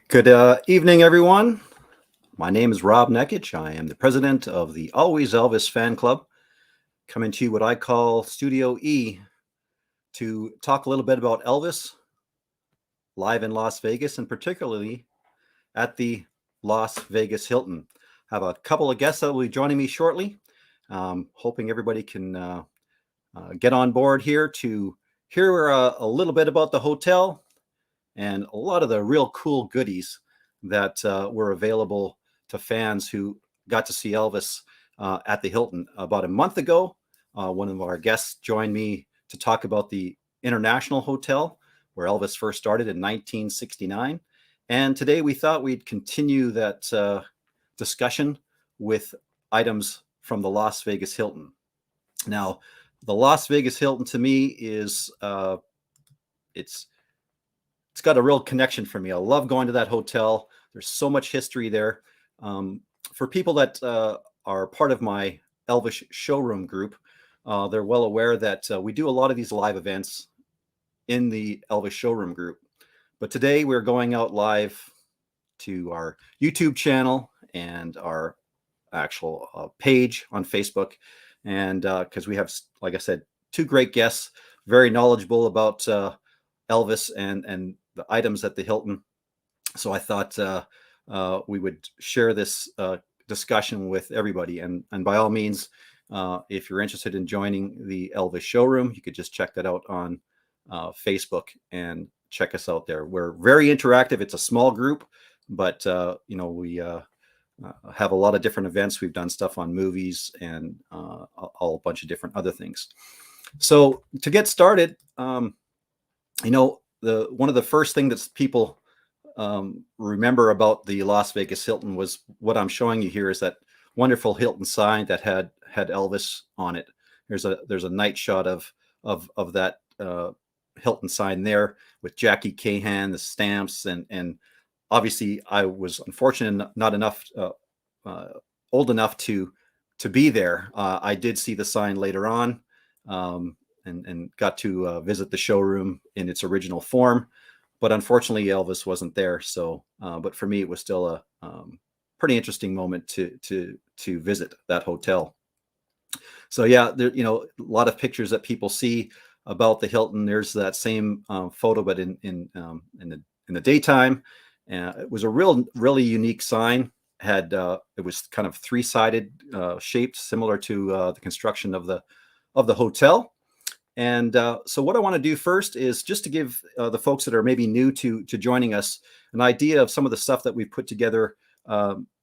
Good evening, everyone. My name is Rob Nekich. I am the president of the Always Elvis fan club, coming to you what I call Studio E to talk a little bit about Elvis live in Las Vegas and particularly at the Las Vegas Hilton. I have a couple of guests that will be joining me shortly. Hoping everybody can get on board here to hear a little bit about the hotel and a lot of the real cool goodies that were available to fans who got to see Elvis at the Hilton. About a month ago, one of our guests joined me to talk about the International Hotel, where Elvis first started in 1969. And today we thought we'd continue that discussion with items from the Las Vegas Hilton. Now, the Las Vegas Hilton to me is it's got a real connection for me. I love going to that hotel. There's so much history there. For people that are part of my Elvis showroom group, they're well aware that we do a lot of these live events in the Elvis showroom group. But today we're going out live to our YouTube channel and our actual page on Facebook. And because we have, like I said, two great guests, very knowledgeable about Elvis and the items at the Hilton. So I thought we would share this discussion with everybody. And by all means, if you're interested in joining the Elvis showroom, you could just check that out on Facebook and check us out there. We're very interactive. It's a small group, but we have a lot of different events. We've done stuff on movies and a bunch of different other things. So to get started, one of the first things that people remember about the Las Vegas Hilton was what I'm showing you here is that wonderful Hilton sign that had Elvis on it. There's a night shot of that Hilton sign there with Jackie Cahan, the stamps, and obviously I was unfortunate not enough old enough to be there. I did see the sign later on. And got to visit the showroom in its original form, but unfortunately Elvis wasn't there. So, but for me, it was still a pretty interesting moment to visit that hotel. So yeah, there, a lot of pictures that people see about the Hilton. There's that same photo, but in the daytime. It was a really unique sign. It was kind of three-sided shaped, similar to the construction of the hotel. And so what I want to do first is just to give the folks that are maybe new to joining us an idea of some of the stuff that we've put together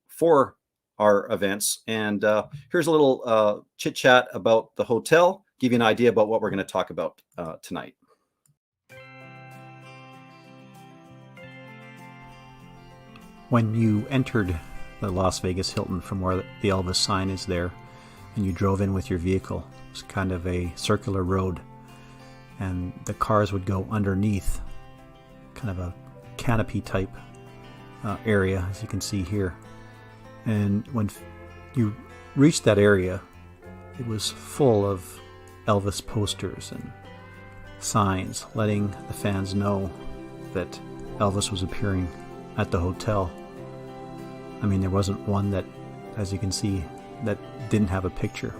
for our events. And here's a little chit chat about the hotel, give you an idea about what we're going to talk about tonight. When you entered the Las Vegas Hilton from where the Elvis sign is there, and you drove in with your vehicle, it's kind of a circular road, and the cars would go underneath kind of a canopy type area, as you can see here. And when you reached that area, it was full of Elvis posters and signs letting the fans know that Elvis was appearing at the hotel. I mean, there wasn't one that, as you can see, that didn't have a picture.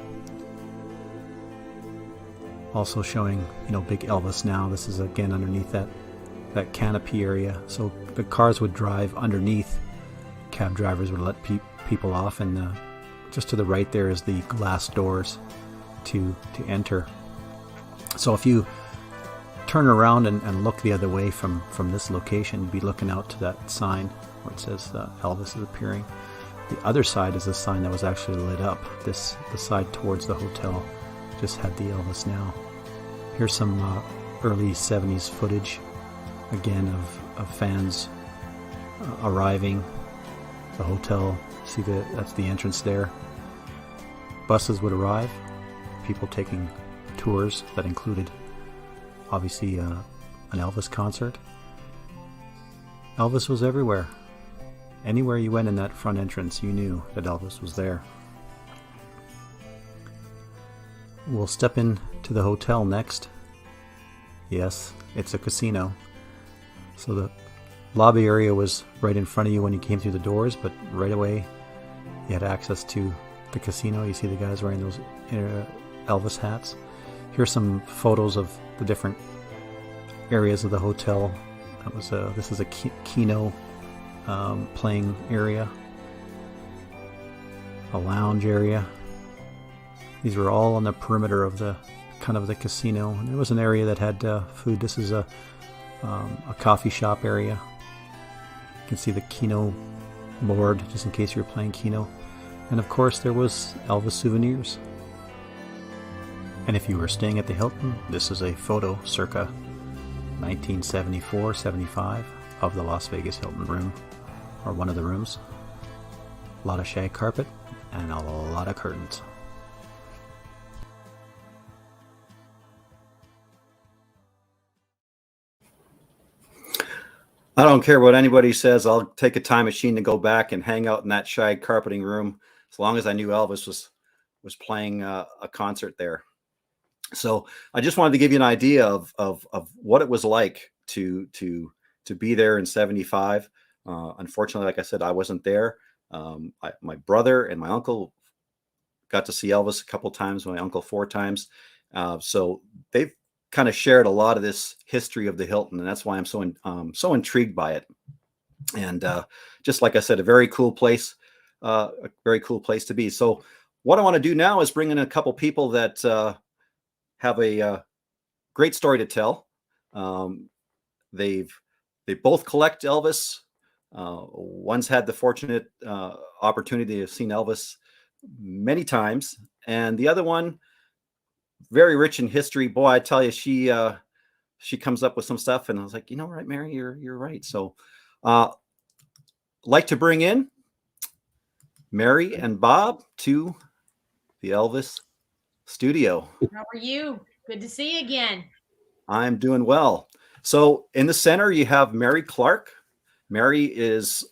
Also showing, big Elvis now. This is again underneath that canopy area. So the cars would drive underneath. Cab drivers would let people off, and just to the right there is the glass doors to enter. So if you turn around and look the other way from this location, you'd be looking out to that sign where it says Elvis is appearing. The other side is a sign that was actually lit up. The side towards the hotel just had the Elvis Now. Here's some early 70s footage, again, of fans arriving. The hotel, see that's the entrance there. Buses would arrive, people taking tours that included, obviously, an Elvis concert. Elvis was everywhere. Anywhere you went in that front entrance, you knew that Elvis was there. We'll step into the hotel next. Yes, it's a casino. So lobby area was right in front of you when you came through the doors, but right away you had access to the casino. You see the guys wearing those Elvis hats. Here's some photos of the different areas of the hotel. That was this is a Keno playing area, a lounge area. These were all on the perimeter of the kind of the casino. And there was an area that had food. This is a coffee shop area. You can see the Keno board, just in case you're playing Keno. And of course there was Elvis souvenirs. And if you were staying at the Hilton, this is a photo circa 1974-75 of the Las Vegas Hilton room, or one of the rooms. A lot of shag carpet and a lot of curtains. I don't care what anybody says. I'll take a time machine to go back and hang out in that shag carpeting room, as long as I knew Elvis was playing a concert there. So I just wanted to give you an idea of what it was like to be there in '75. Unfortunately, like I said, I wasn't there. My brother and my uncle got to see Elvis a couple times. My uncle 4 times. So they've kind of shared a lot of this history of the Hilton, and that's why I'm so intrigued by it. And just like I said, a very cool place to be. So what I want to do now is bring in a couple people that have a great story to tell. They both collect Elvis. One's had the fortunate opportunity to have seen Elvis many times, and the other one, very rich in history. Boy, I tell you, she comes up with some stuff, and I was like, you know, right, Mary, you're right. So, like to bring in Mary and Bob to the Elvis studio. How are you? Good to see you again. I'm doing well. So in the center, you have Mary Clark. Mary is,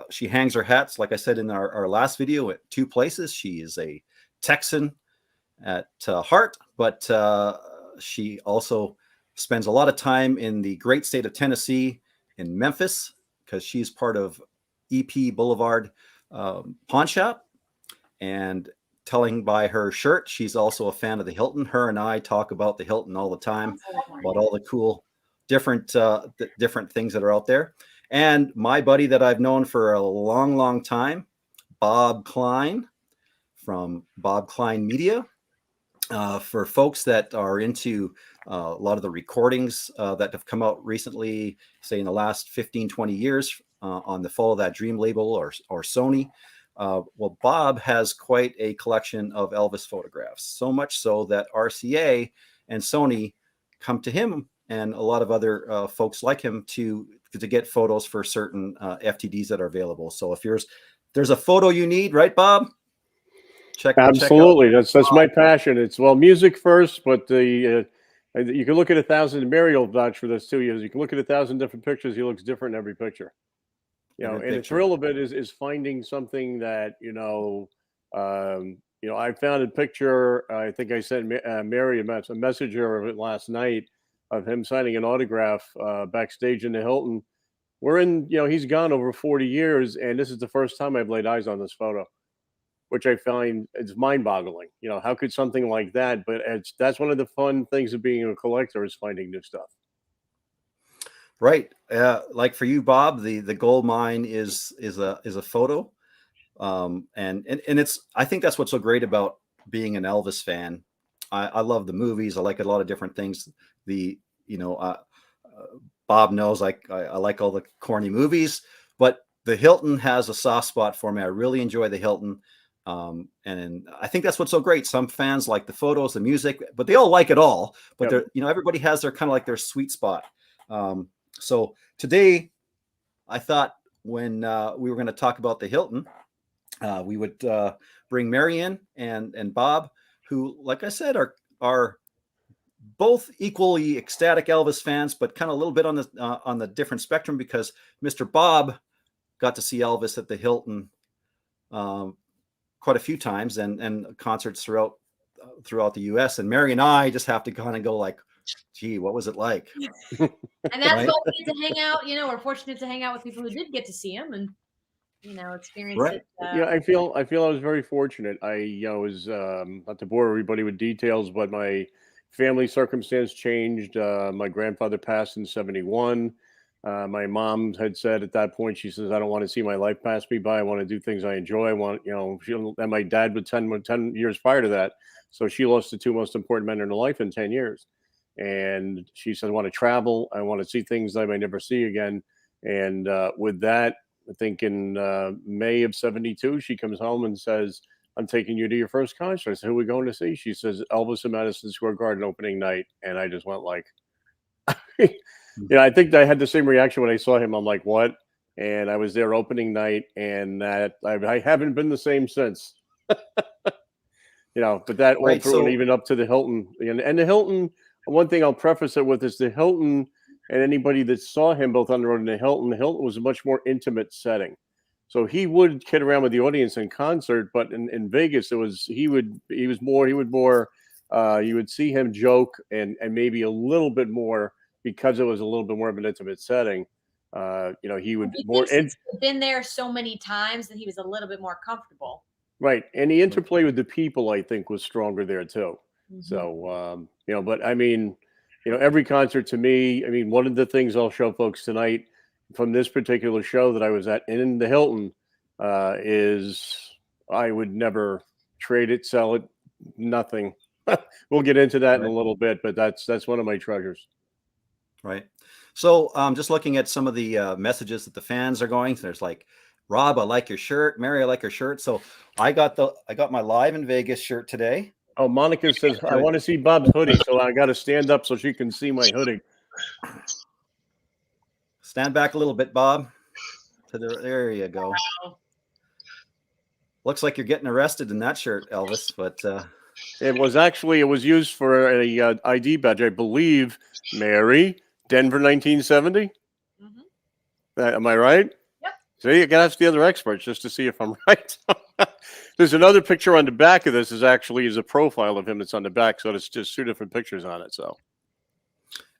she hangs her hats, like I said in our last video, at 2 places. She is a Texan at heart, but she also spends a lot of time in the great state of Tennessee, in Memphis, because she's part of EP Blvd Pawn Shop. And telling by her shirt, she's also a fan of the Hilton. Her and I talk about the Hilton all the time, about all the cool different things that are out there. And my buddy that I've known for a long, long time, Bob Klein from Bob Klein Media. For folks that are into a lot of the recordings that have come out recently, say in the last 15, 20 years on the Follow That Dream label or SONY, well, Bob has quite a collection of Elvis photographs, so much so that RCA and SONY come to him and a lot of other folks like him to get photos for certain FTDs that are available. So if there's a photo you need, right, Bob? Absolutely. That's my passion. It's, well, music first, but you can look at 1,000. Mary will vouch for this too. You can look at 1,000 different pictures. He looks different in every picture. You know, and the thrill of it is finding something that I found a picture. I think I sent Mary a messenger of it last night of him signing an autograph backstage in the Hilton. He's gone over 40 years, and this is the first time I've laid eyes on this photo, which I find it's mind-boggling. You know, how could something like that? But that's one of the fun things of being a collector, is finding new stuff. Right. Like for you, Bob, the gold mine is a photo. And it's, I think that's what's so great about being an Elvis fan. I love the movies. I like a lot of different things. Bob knows I like all the corny movies, but the Hilton has a soft spot for me. I really enjoy the Hilton. And I think that's what's so great. Some fans like the photos, the music, but they all like it all. But yep. Everybody has their kind of like their sweet spot. So today, I thought when we were going to talk about the Hilton, we would bring Mary in and Bob, who, like I said, are both equally ecstatic Elvis fans, but kind of a little bit on the different spectrum, because Mr. Bob got to see Elvis at the Hilton quite a few times and concerts throughout the U.S. And Mary and I just have to kind of go like, gee, what was it like? And that's Right. why we get to hang out. We're fortunate to hang out with people who did get to see him and experience Right. it. Yeah, I feel I was very fortunate. I was not to bore everybody with details, but my family circumstance changed. My grandfather passed in '71. My mom had said at that point, she says, "I don't want to see my life pass me by. I want to do things I enjoy. I want, and my dad was 10 years prior to that. So she lost the two most important men in her life in 10 years. And she said, I want to travel. I want to see things I may never see again. And with that, I think in May of '72, she comes home and says, I'm taking you to your first concert. I said, who are we going to see? She says, Elvis in Madison Square Garden opening night. And I just went like, I think I had the same reaction when I saw him. I'm like, what? And I was there opening night, and that I haven't been the same since. But that all Right. through and So, even up to the Hilton. And the Hilton, one thing I'll preface it with is the Hilton, and anybody that saw him both on the road and the Hilton was a much more intimate setting. So he would kid around with the audience in concert, but in Vegas, you would see him joke and maybe a little bit more because it was a little bit more of an intimate setting. He would more He's been there so many times that he was a little bit more comfortable. right, and the interplay with the people, I think, was stronger there too. Mhm. So but I mean, every concert to me, I mean, one of the things I'll show folks tonight from this particular show that I was at in the Hilton is I would never trade it, sell it, nothing. We'll get into that in a right. little bit, but that's one of my treasures. Right. So, just looking at some of the messages that the fans are going, there's like, Rob, I like your shirt. Mary, I like your shirt. So I got my Live in Vegas shirt today. Oh, Monica says, I want to see Bob's hoodie, so I got to stand up so she can see my hoodie. Stand back a little bit, Bob. There you go. Wow. Looks like you're getting arrested in that shirt, Elvis. But It was used for a ID badge, I believe. Mary, Denver, 1970. Mm-hmm. Am I right? Yep. See, you got to ask the other experts just to see if I'm right. There's another picture on the back of this is a profile of him that's on the back, so it's just two different pictures on it. So.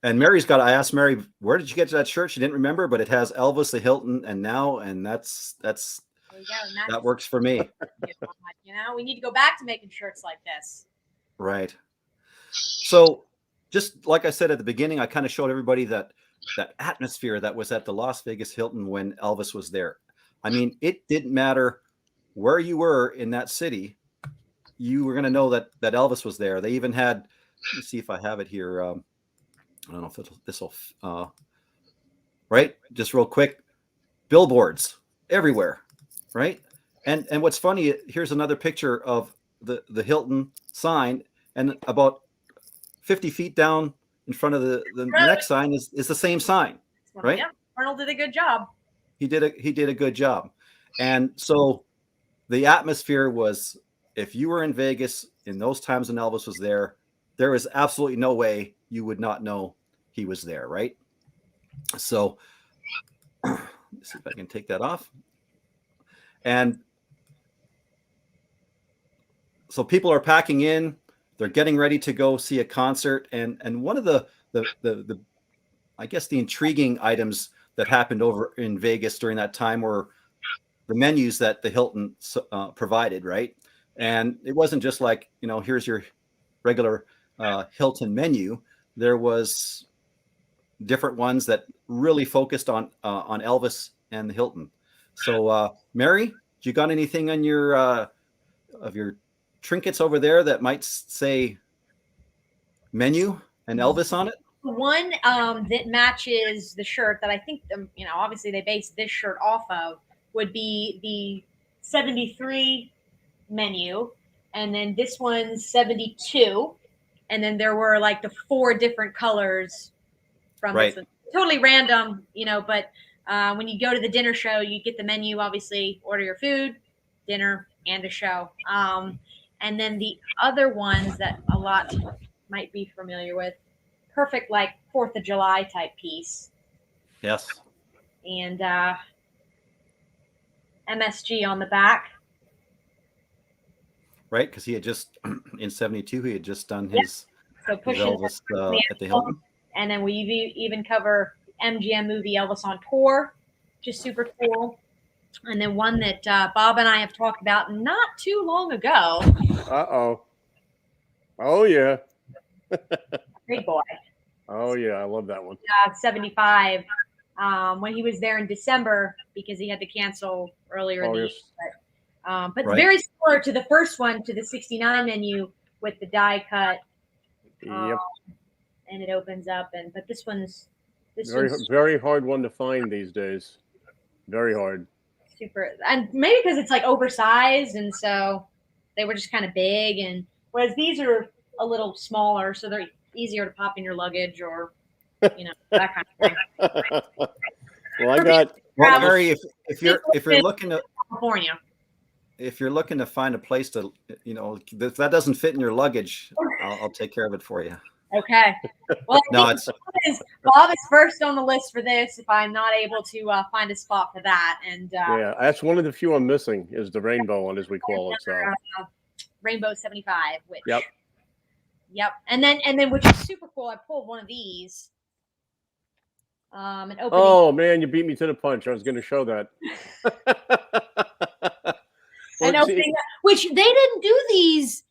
And I asked Mary, where did you get that shirt? She didn't remember, but it has Elvis, the Hilton, and now, and that's There you go. And that works for me. We need to go back to making shirts like this. Right. So, just like I said at the beginning, I kind of showed everybody that atmosphere that was at the Las Vegas Hilton when Elvis was there. I mean, it didn't matter where you were in that city, you were going to know that Elvis was there. They even had, let me see if I have it here. I don't know if this will, right? Just real quick, billboards everywhere, right? And what's funny, here's another picture of the Hilton sign, and about 50 feet down in front of the next sign is the same sign, right? Yeah, Arnold did a good job. He did a good job. And so the atmosphere was, if you were in Vegas in those times when Elvis was there was absolutely no way you would not know he was there, right? So let's see if I can take that off. And so people are packing in, they're getting ready to go see a concert. And one of the I guess the intriguing items that happened over in Vegas during that time were the menus that the Hilton provided, right? And it wasn't just like, here's your regular Hilton menu. There was different ones that really focused on Elvis and the Hilton. So, Mary, you got anything on your of your trinkets over there that might say menu and Elvis on it? One that matches the shirt that I think obviously they based this shirt off of would be the 73 menu, and then this one's 72, and then there were like the 4 different colors from right. This one. Totally random, but when you go to the dinner show, you get the menu, obviously order your food, dinner, and a show. And then the other ones that a lot might be familiar with, perfect like 4th of July type piece. Yes. And MSG on the back. Right, because he had just in '72 he had just done his So Is pushing Elvis the at the Hilton? and then we even cover MGM movie Elvis on Tour, which is super cool. And then one that Bob and I have talked about not too long ago. Uh-oh. Oh, yeah. Big boy. Oh, yeah. I love that one. 75. When he was there in December because he had to cancel earlier in the year. But Right. very similar to the first one, to the 69 menu with the die cut. Yep. And it opens up. But this one's very hard one to find these days. Very hard. Super. And maybe because it's like oversized, and so they were just kind of big. And whereas these are a little smaller, so they're easier to pop in your luggage or, that kind of thing. Well, I got. Well, Mary, if you're looking to California, if you're looking to find a place to, if that doesn't fit in your luggage, I'll take care of it for you. Okay. Well, No, it's Bob is first on the list for this. If I'm not able to find a spot for that, and yeah, that's one of the few I'm missing is the rainbow one, as we call it. So Rainbow 75, which yep, and then which is super cool. I pulled one of these. An opening. Oh man, you beat me to the punch. I was going to show that. An opening, which they didn't do these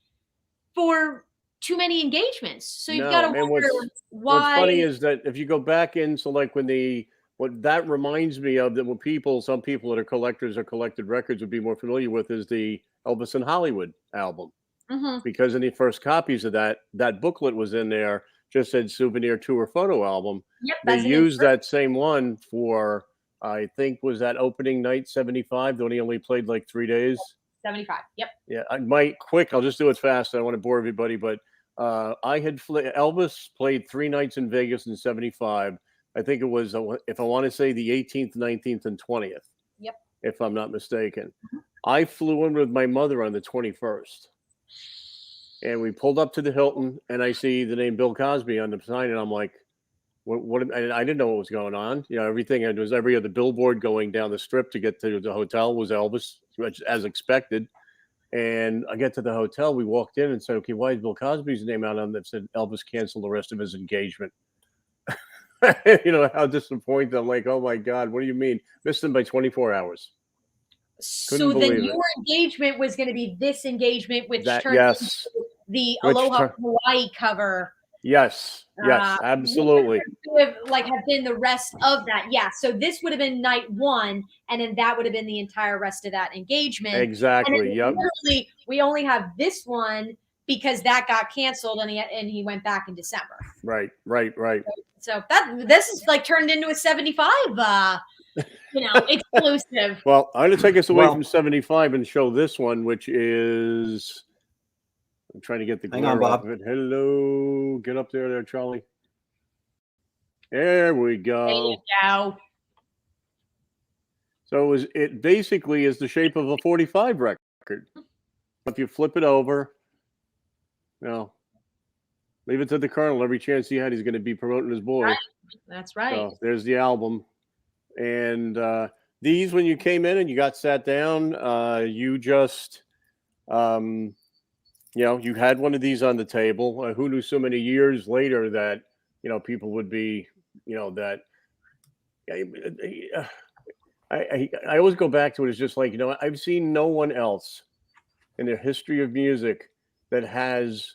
for too many engagements, so you've got to wonder why. What's funny is that if you go back into like what that reminds me of, that some people that are collectors or collected records would be more familiar with, is the Elvis in Hollywood album. Mm-hmm. Because in the first copies of that booklet was in there, just said souvenir tour photo album. Yep, they used that same one for, I think, was that opening night 75, when he only played like 3 days. 75. Yep. Yeah, I'll just do it fast. I don't want to bore everybody, but Elvis played 3 nights in Vegas in 75. I think it was, if I want to say, the 18th, 19th, and 20th. Yep. If I'm not mistaken. Mm-hmm. I flew in with my mother on the 21st. And we pulled up to the Hilton, and I see the name Bill Cosby on the sign, and I'm like, what? And I didn't know what was going on. Everything, and it was every other billboard going down the strip to get to the hotel was Elvis, as expected. And I get to the hotel, we walked in and said, okay, why is Bill Cosby's name out on that? Said Elvis canceled the rest of his engagement. How disappointed. I'm like, oh my God, what do you mean? Missed him by 24 hours. So then your engagement was going to be this engagement, which turned into the Aloha Hawaii cover. Yes, absolutely. Have been the rest of that. Yeah. So this would have been night 1, and then that would have been the entire rest of that engagement. Exactly. Yep. We only have this one because that got canceled, and he went back in December. Right. So this is like turned into a 75. Exclusive. Well, I'm going to take us away from 75 and show this one, which is. I'm trying to get the glare off of it. Hello. Get up there, Charlie. There we go. There you go. So it basically is the shape of a 45 record. If you flip it over, leave it to the Colonel. Every chance he had, he's going to be promoting his boy. Right. That's right. So there's the album. And these, when you came in and you got sat down, you just... you had one of these on the table. Who knew so many years later that, people would be, that I always go back to it. It's just like, I've seen no one else in the history of music that has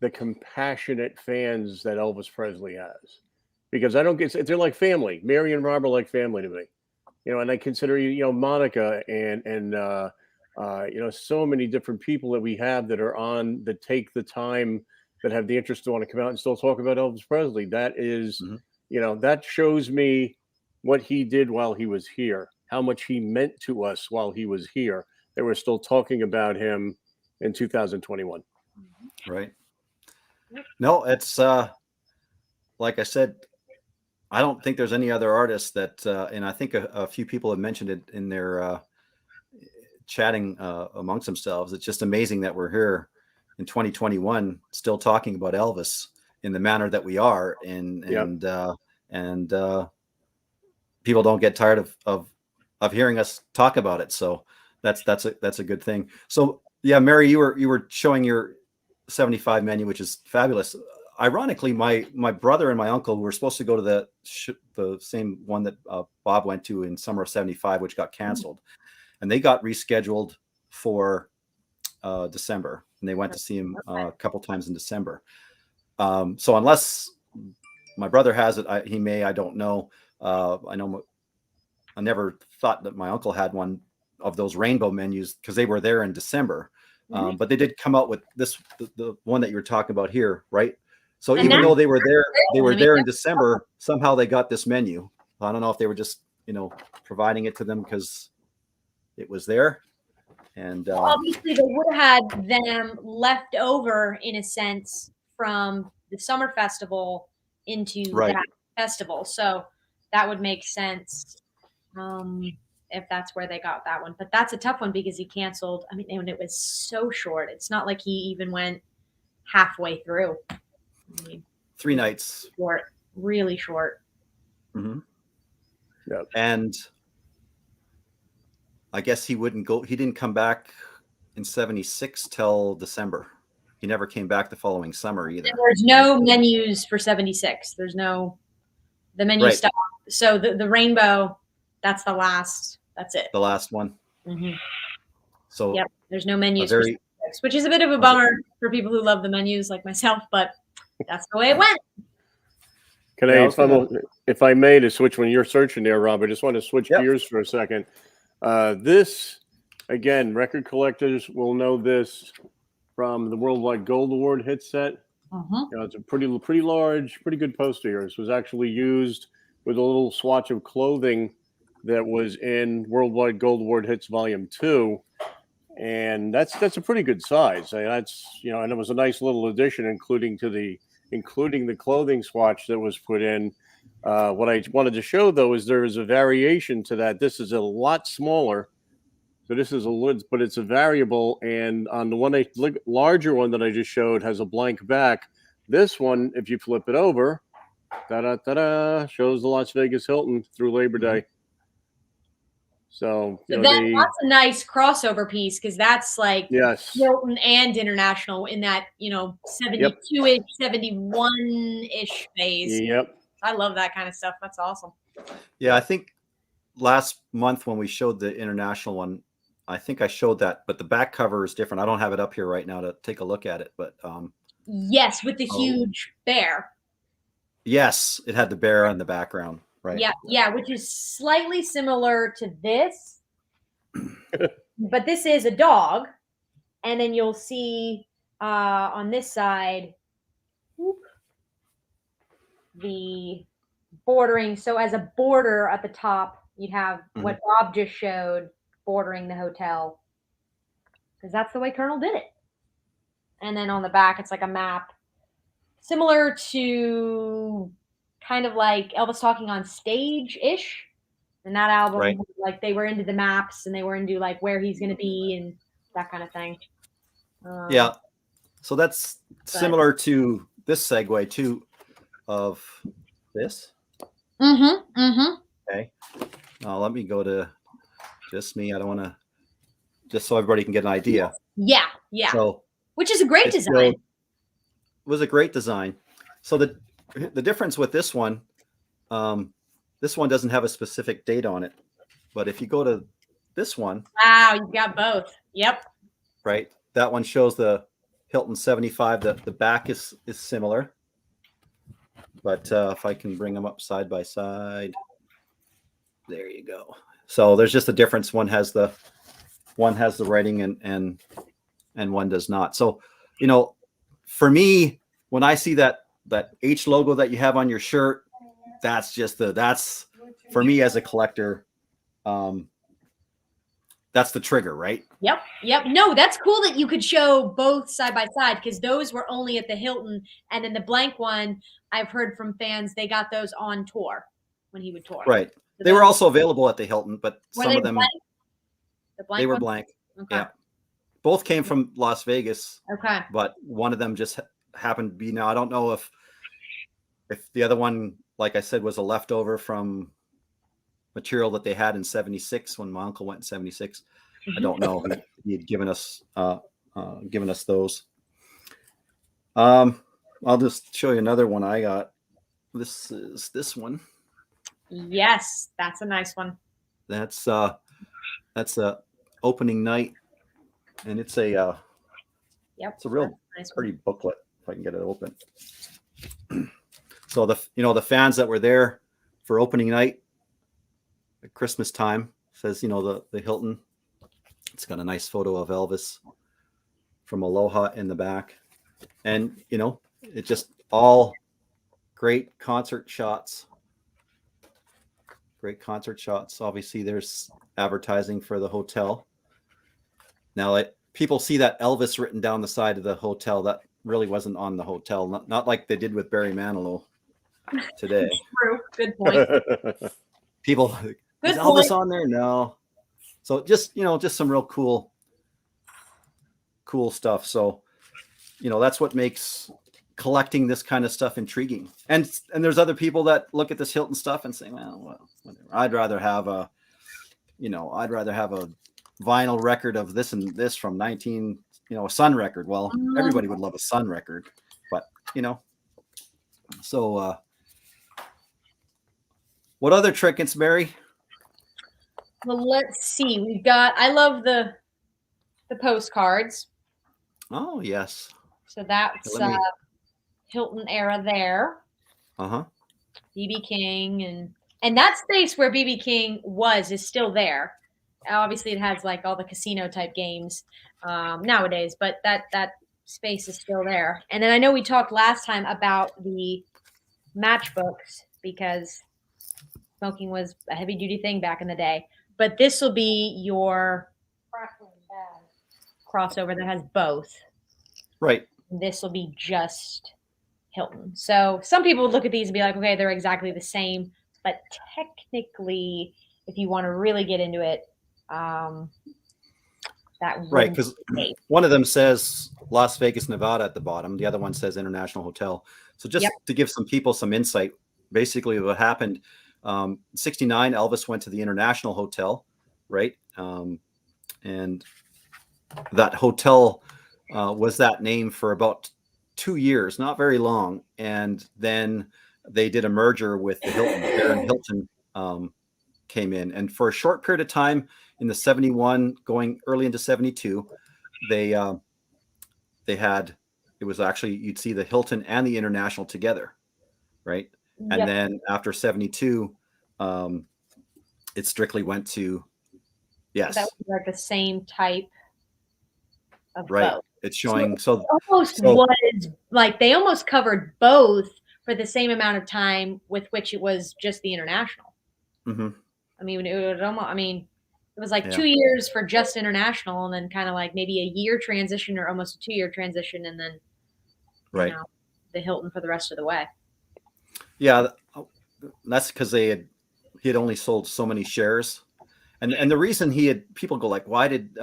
the compassionate fans that Elvis Presley has, because they're like family. Mary and Rob are like family to me, and I consider, Monica and so many different people that we have that take the time, that have the interest to want to come out and still talk about Elvis Presley. That is, that shows me what he did while he was here, how much he meant to us while he was here. They were still talking about him in 2021. Right. No, it's like I said, I don't think there's any other artist that, and I think a few people have mentioned it in their chatting amongst themselves. It's just amazing that we're here in 2021 still talking about Elvis in the manner that we are, and people don't get tired of hearing us talk about it. So that's a good thing. So yeah, Mary, you were showing your 75 menu, which is fabulous. ironically, my brother and my uncle were supposed to go to the same one that Bob went to in summer of '75, which got canceled, and they got rescheduled for December, and they went to see him a couple times in December. So unless my brother has it, he may. I don't know. I know. I never thought that my uncle had one of those rainbow menus because they were there in December. But they did come out with this, the one that you were talking about here, right? So And even though they were there in that's December, somehow they got this menu. I don't know if they were just, providing it to them because it was there. And obviously they would have had them left over in a sense from the summer festival into Right. that festival. So that would make sense. If that's where they got that one. But that's a tough one because he canceled. I mean, and it was so short. It's not like he even went halfway through. I mean, 3 nights. short, really short. Mm-hmm. Yep. And I guess he didn't come back in '76 till December. He never came back the following summer either. And there's no menus for '76. There's no the menu Right. stuff. So the rainbow, that's the last. That's it. The last one. Mm-hmm. So Yep. There's no menus a for very '76, which is a bit of a bummer for people who love the menus like myself, but that's the way it went. Can Yeah, I, if I may, to switch when you're searching there, Rob, I just want to switch Yep. gears for a second. This, again, record collectors will know this from the Worldwide Gold Award hit set. It's a pretty large, pretty good poster here. This was actually used with a little swatch of clothing that was in Worldwide Gold Award Hits Volume 2. And that's a pretty good size. And and it was a nice little addition, including the clothing swatch that was put in. What I wanted to show, though, is there is a variation to that. This is a lot smaller. So this is but it's a variable. And on the larger one that I just showed has a blank back. This one, if you flip it over, shows the Las Vegas Hilton through Labor Day. So that's a nice crossover piece because that's like yes, Hilton and international in that 72-ish, 71-ish phase. Yep. I love that kind of stuff. That's awesome. Yeah, I think last month when we showed the international one, I think I showed that, but the back cover is different. I don't have it up here right now to take a look at it, but yes, with the huge bear. Yes, it had the bear on the background, right? Yeah, which is slightly similar to this, but this is a dog, and then you'll see on this side the bordering. So as a border at the top, you'd have what Bob just showed bordering the hotel, because that's the way Colonel did it. And then on the back, it's like a map, similar to kind of like Elvis Talking on Stage-ish. And that album, Right. like they were into the maps and they were into like where he's going to be and that kind of thing. Yeah. So that's similar to this segue too of this. Okay. Now let me go to just me. I don't want to, just so everybody can get an idea. Yeah. So which is a great design. It was a great design. So the difference with this one doesn't have a specific date on it, but if you go to this one, wow, you got both. Yep. Right. That one shows the Hilton 75. The back is similar, but if I can bring them up side by side, there you go. So there's just a difference. One has the writing and one does not. So, for me, when I see that H logo that you have on your shirt, that's for me as a collector. That's the trigger, right? Yep. No, that's cool that you could show both side by side because those were only at the Hilton, and then the blank one, I've heard from fans they got those on tour when he would tour. Right. So they were also available at the Hilton, but some of them blank? The blank they were ones? blank. Okay. Yeah. Both came from Las Vegas. Okay. But one of them just happened to be. Now I don't know if the other one, like I said, was a leftover from material that they had in '76 when my uncle went in '76. I don't know. He had given us those. I'll just show you another one I got. This is this one. Yes, that's a nice one. That's opening night, and it's a Yep. it's a real that's a nice one. pretty booklet if I can get it open. So the fans that were there for opening night at Christmas time, says the Hilton. It's got a nice photo of Elvis from Aloha in the back, and it just all great concert shots. Great concert shots. Obviously, there's advertising for the hotel. Now, people see that Elvis written down the side of the hotel. That really wasn't on the hotel. Not like they did with Barry Manilow today. True. Good point. People, is Elvis on there? No. So just some real cool stuff. So that's what makes collecting this kind of stuff intriguing. And there's other people that look at this Hilton stuff and say, well, whatever. I'd rather have a vinyl record of this and this from a Sun record. Well, everybody would love a Sun record, but so what other trinkets, Mary? Well, let's see. I love the postcards. Oh, yes. So that's Hilton era there. BB King and that space where BB King is still there. Obviously, it has like all the casino type games nowadays, but that space is still there. And then I know we talked last time about the matchbooks because smoking was a heavy duty thing back in the day. But this will be your crossover that has both. Right. This will be just Hilton. So some people would look at these and be like, okay, they're exactly the same. But technically, if you want to really get into it, that right, because one of them says Las Vegas, Nevada at the bottom. The other one says International Hotel. So just to give some people some insight, basically what happened, 69, Elvis went to the International Hotel, right? And that hotel was that name for about 2 years, not very long. And then they did a merger with the Hilton. Baron Hilton came in. And for a short period of time in the 71, going early into 72, they had, it was actually, you'd see the Hilton and the International together, right? And then after 72, it strictly went to, yes. That was like the same type of both. It's showing, was like they almost covered both for the same amount of time with which it was just the International. Mm-hmm. I mean, it was like 2 years for just International, and then kind of like maybe a year transition or almost a 2 year transition, and then the Hilton for the rest of the way. Yeah, that's because he had only sold so many shares, and the reason people go like, why did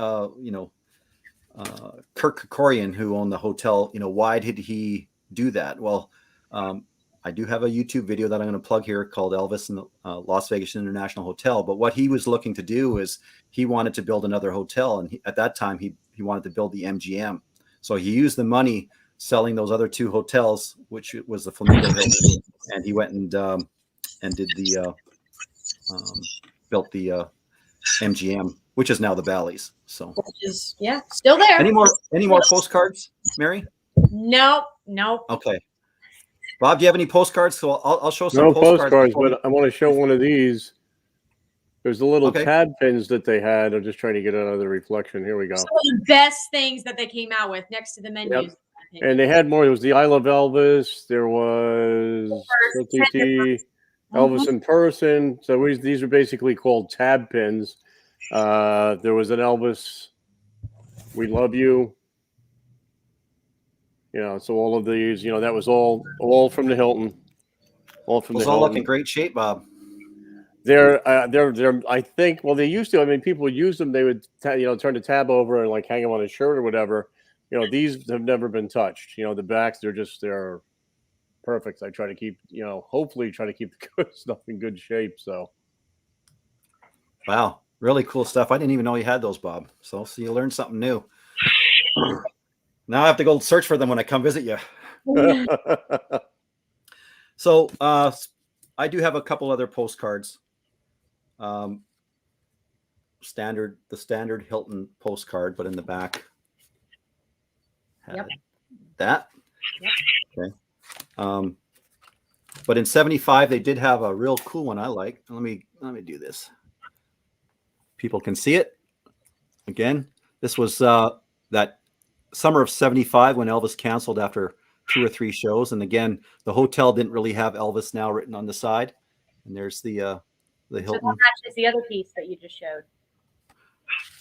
Kirk Kerkorian, who owned the hotel, why did he do that? Well, I do have a YouTube video that I'm going to plug here called Elvis and the Las Vegas International Hotel. But what he was looking to do is he wanted to build another hotel. And at that time, he wanted to build the MGM. So he used the money selling those other two hotels, which was the Flamingo Hilton. And he went and did built the MGM, which is now the Bally's. So which is, still there. Any more postcards, Mary? Nope. Okay. Bob, do you have any postcards? So I'll show some postcards, but I want to show one of these. There's the little tab pins that they had. I'm just trying to get another reflection. Here we go. Some of the best things that they came out with next to the menus. Yep. And they had more. There was the I Love Elvis. There was Elvis in person. So these are basically called tab pins. There was an Elvis, We Love You. So all of these, that was all from the Hilton. All from the Hilton. All look in great shape, Bob. They're I think, well, they used to. I mean, people would use them. They would, turn the tab over and like hang them on a shirt or whatever. These have never been touched. The backs, they're perfect. I try to keep, hopefully try to keep the good stuff in good shape. So. Wow. Really cool stuff. I didn't even know you had those, Bob. So you learned something new. Now I have to go search for them when I come visit you. So I do have a couple other postcards. The standard Hilton postcard, but in the back had that. Yep. Okay. But in 75, they did have a real cool one I like. Let me do this. People can see it. Again, this was that summer of 75 when Elvis canceled after 2 or 3 shows. And again, the hotel didn't really have Elvis Now written on the side. And there's the So Hilton. that matches the other piece that you just showed.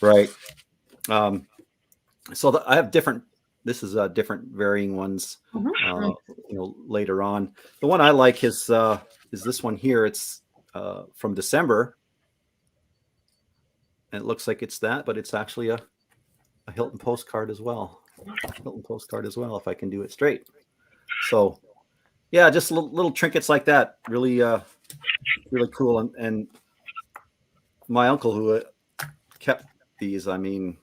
Right. So I have different. This is different varying ones. Later on. The one I like is this one here. It's from December, and it looks like it's that, but it's actually a Hilton postcard as well. Hilton postcard as well, if I can do it straight. So, yeah, just little trinkets like that. Really, really cool. And my uncle who kept these. I mean,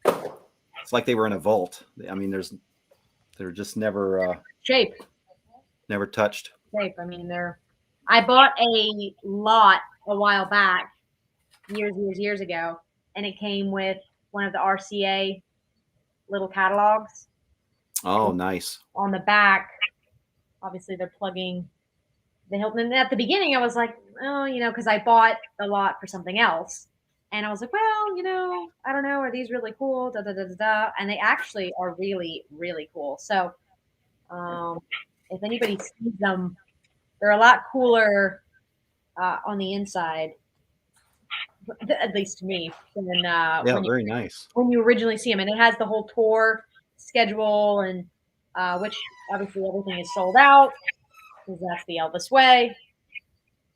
it's like they were in a vault. I mean, they're just never Shape. Never touched. Shape. I mean, I bought a lot a while back, years ago, and it came with one of the RCA little catalogs. Oh, nice. On the back, obviously they're plugging the Hilton. And at the beginning, I was like, oh, because I bought a lot for something else. And I was like, well, I don't know. Are these really cool? Da, da, da, da, da. And they actually are really, really cool. So if anybody sees them, they're a lot cooler on the inside, at least to me, than very nice. When you originally see them. And it has the whole tour schedule, and which obviously everything is sold out because that's the Elvis way.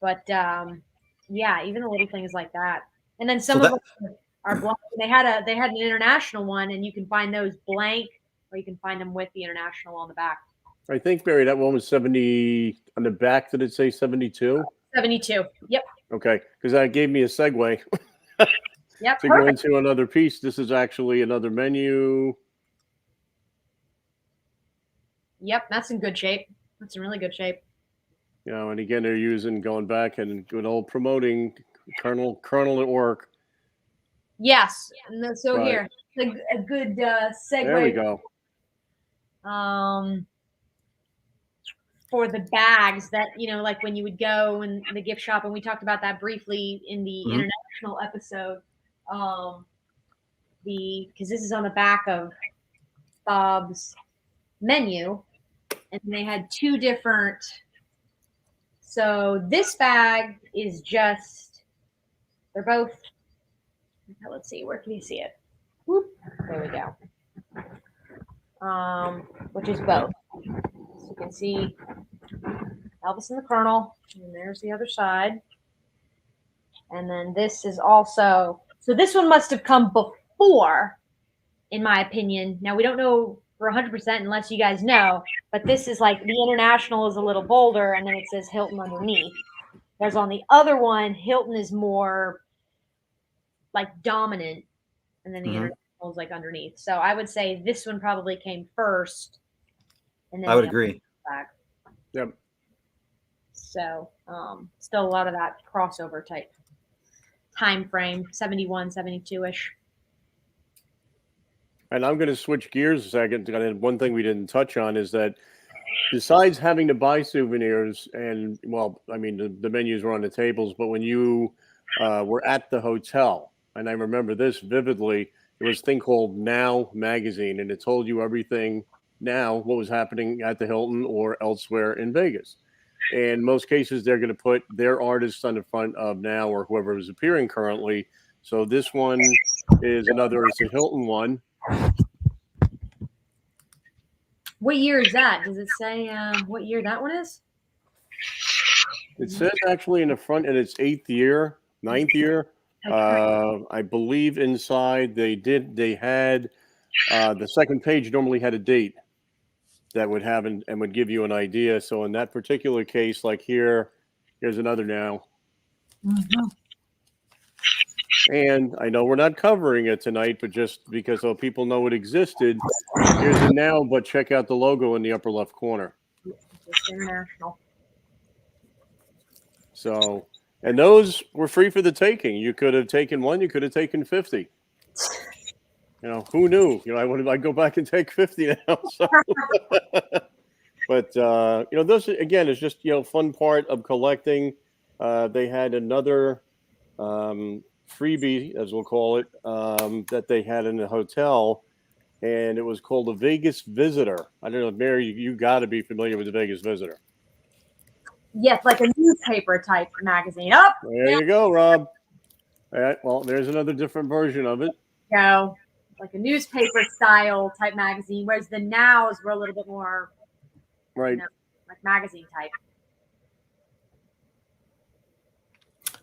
But yeah, even the little things like that. And then some of them are blank. They had an international one, and you can find those blank, or you can find them with the international on the back. I think, Barry, that one was 70 on the back. Did it say 72? 72. Yep. Okay, because that gave me a segue. Yep. To go into another piece. This is actually another menu. Yep, that's in good shape. That's in really good shape. And again, they're going back and good old promoting Colonel at work. Yes. And so right. Here, a good segue. There we go. For the bags that, like when you would go in the gift shop, and we talked about that briefly in the international episode, because this is on the back of Bob's menu, and they had 2 different. So this bag is they're both, let's see, where can you see it? Whoop, there we go. Which is both. So you can see Elvis and the Colonel, and there's the other side. And then this is also, so this one must have come before, in my opinion. Now, we don't know for 100% unless you guys know, but this is like the international is a little bolder, and then it says Hilton underneath. Whereas on the other one, Hilton is more like dominant, and then the international is like underneath. So I would say this one probably came first. And then I would agree. Back. Yep. So still a lot of that crossover type time frame, 71, 72-ish. And I'm going to switch gears a second. One thing we didn't touch on is that besides having to buy souvenirs, and the menus were on the tables, but when you were at the hotel, and I remember this vividly, there was a thing called Now Magazine, and it told you everything now, what was happening at the Hilton or elsewhere in Vegas. In most cases, they're going to put their artists on the front of Now or whoever is appearing currently. So this one is it's a Hilton one. What year is that? Does it say what year that one is? It says actually in the front, and it's 9th year. I believe inside they had the second page normally had a date that would have and would give you an idea. So in that particular case, like here's another Now. And I know we're not covering it tonight, but just because so people know it existed, here's it now. But check out the logo in the upper left corner. It's international. So, and those were free for the taking. You could have taken one. You could have taken 50. You know, who knew? You know, I'd go back and take 50 now. So. But, you know, this, again, is just, you know, fun part of collecting. They had another freebie, as we'll call it, that they had in the hotel, and it was called the Vegas Visitor. I don't know, Mary, you got to be familiar with the Vegas Visitor. Yes, like a newspaper type magazine. Oh, There you go, Rob. All right, well, there's another different version of it. go. Like a newspaper style type magazine, whereas the nows were a little bit more, Right. you know, like magazine type.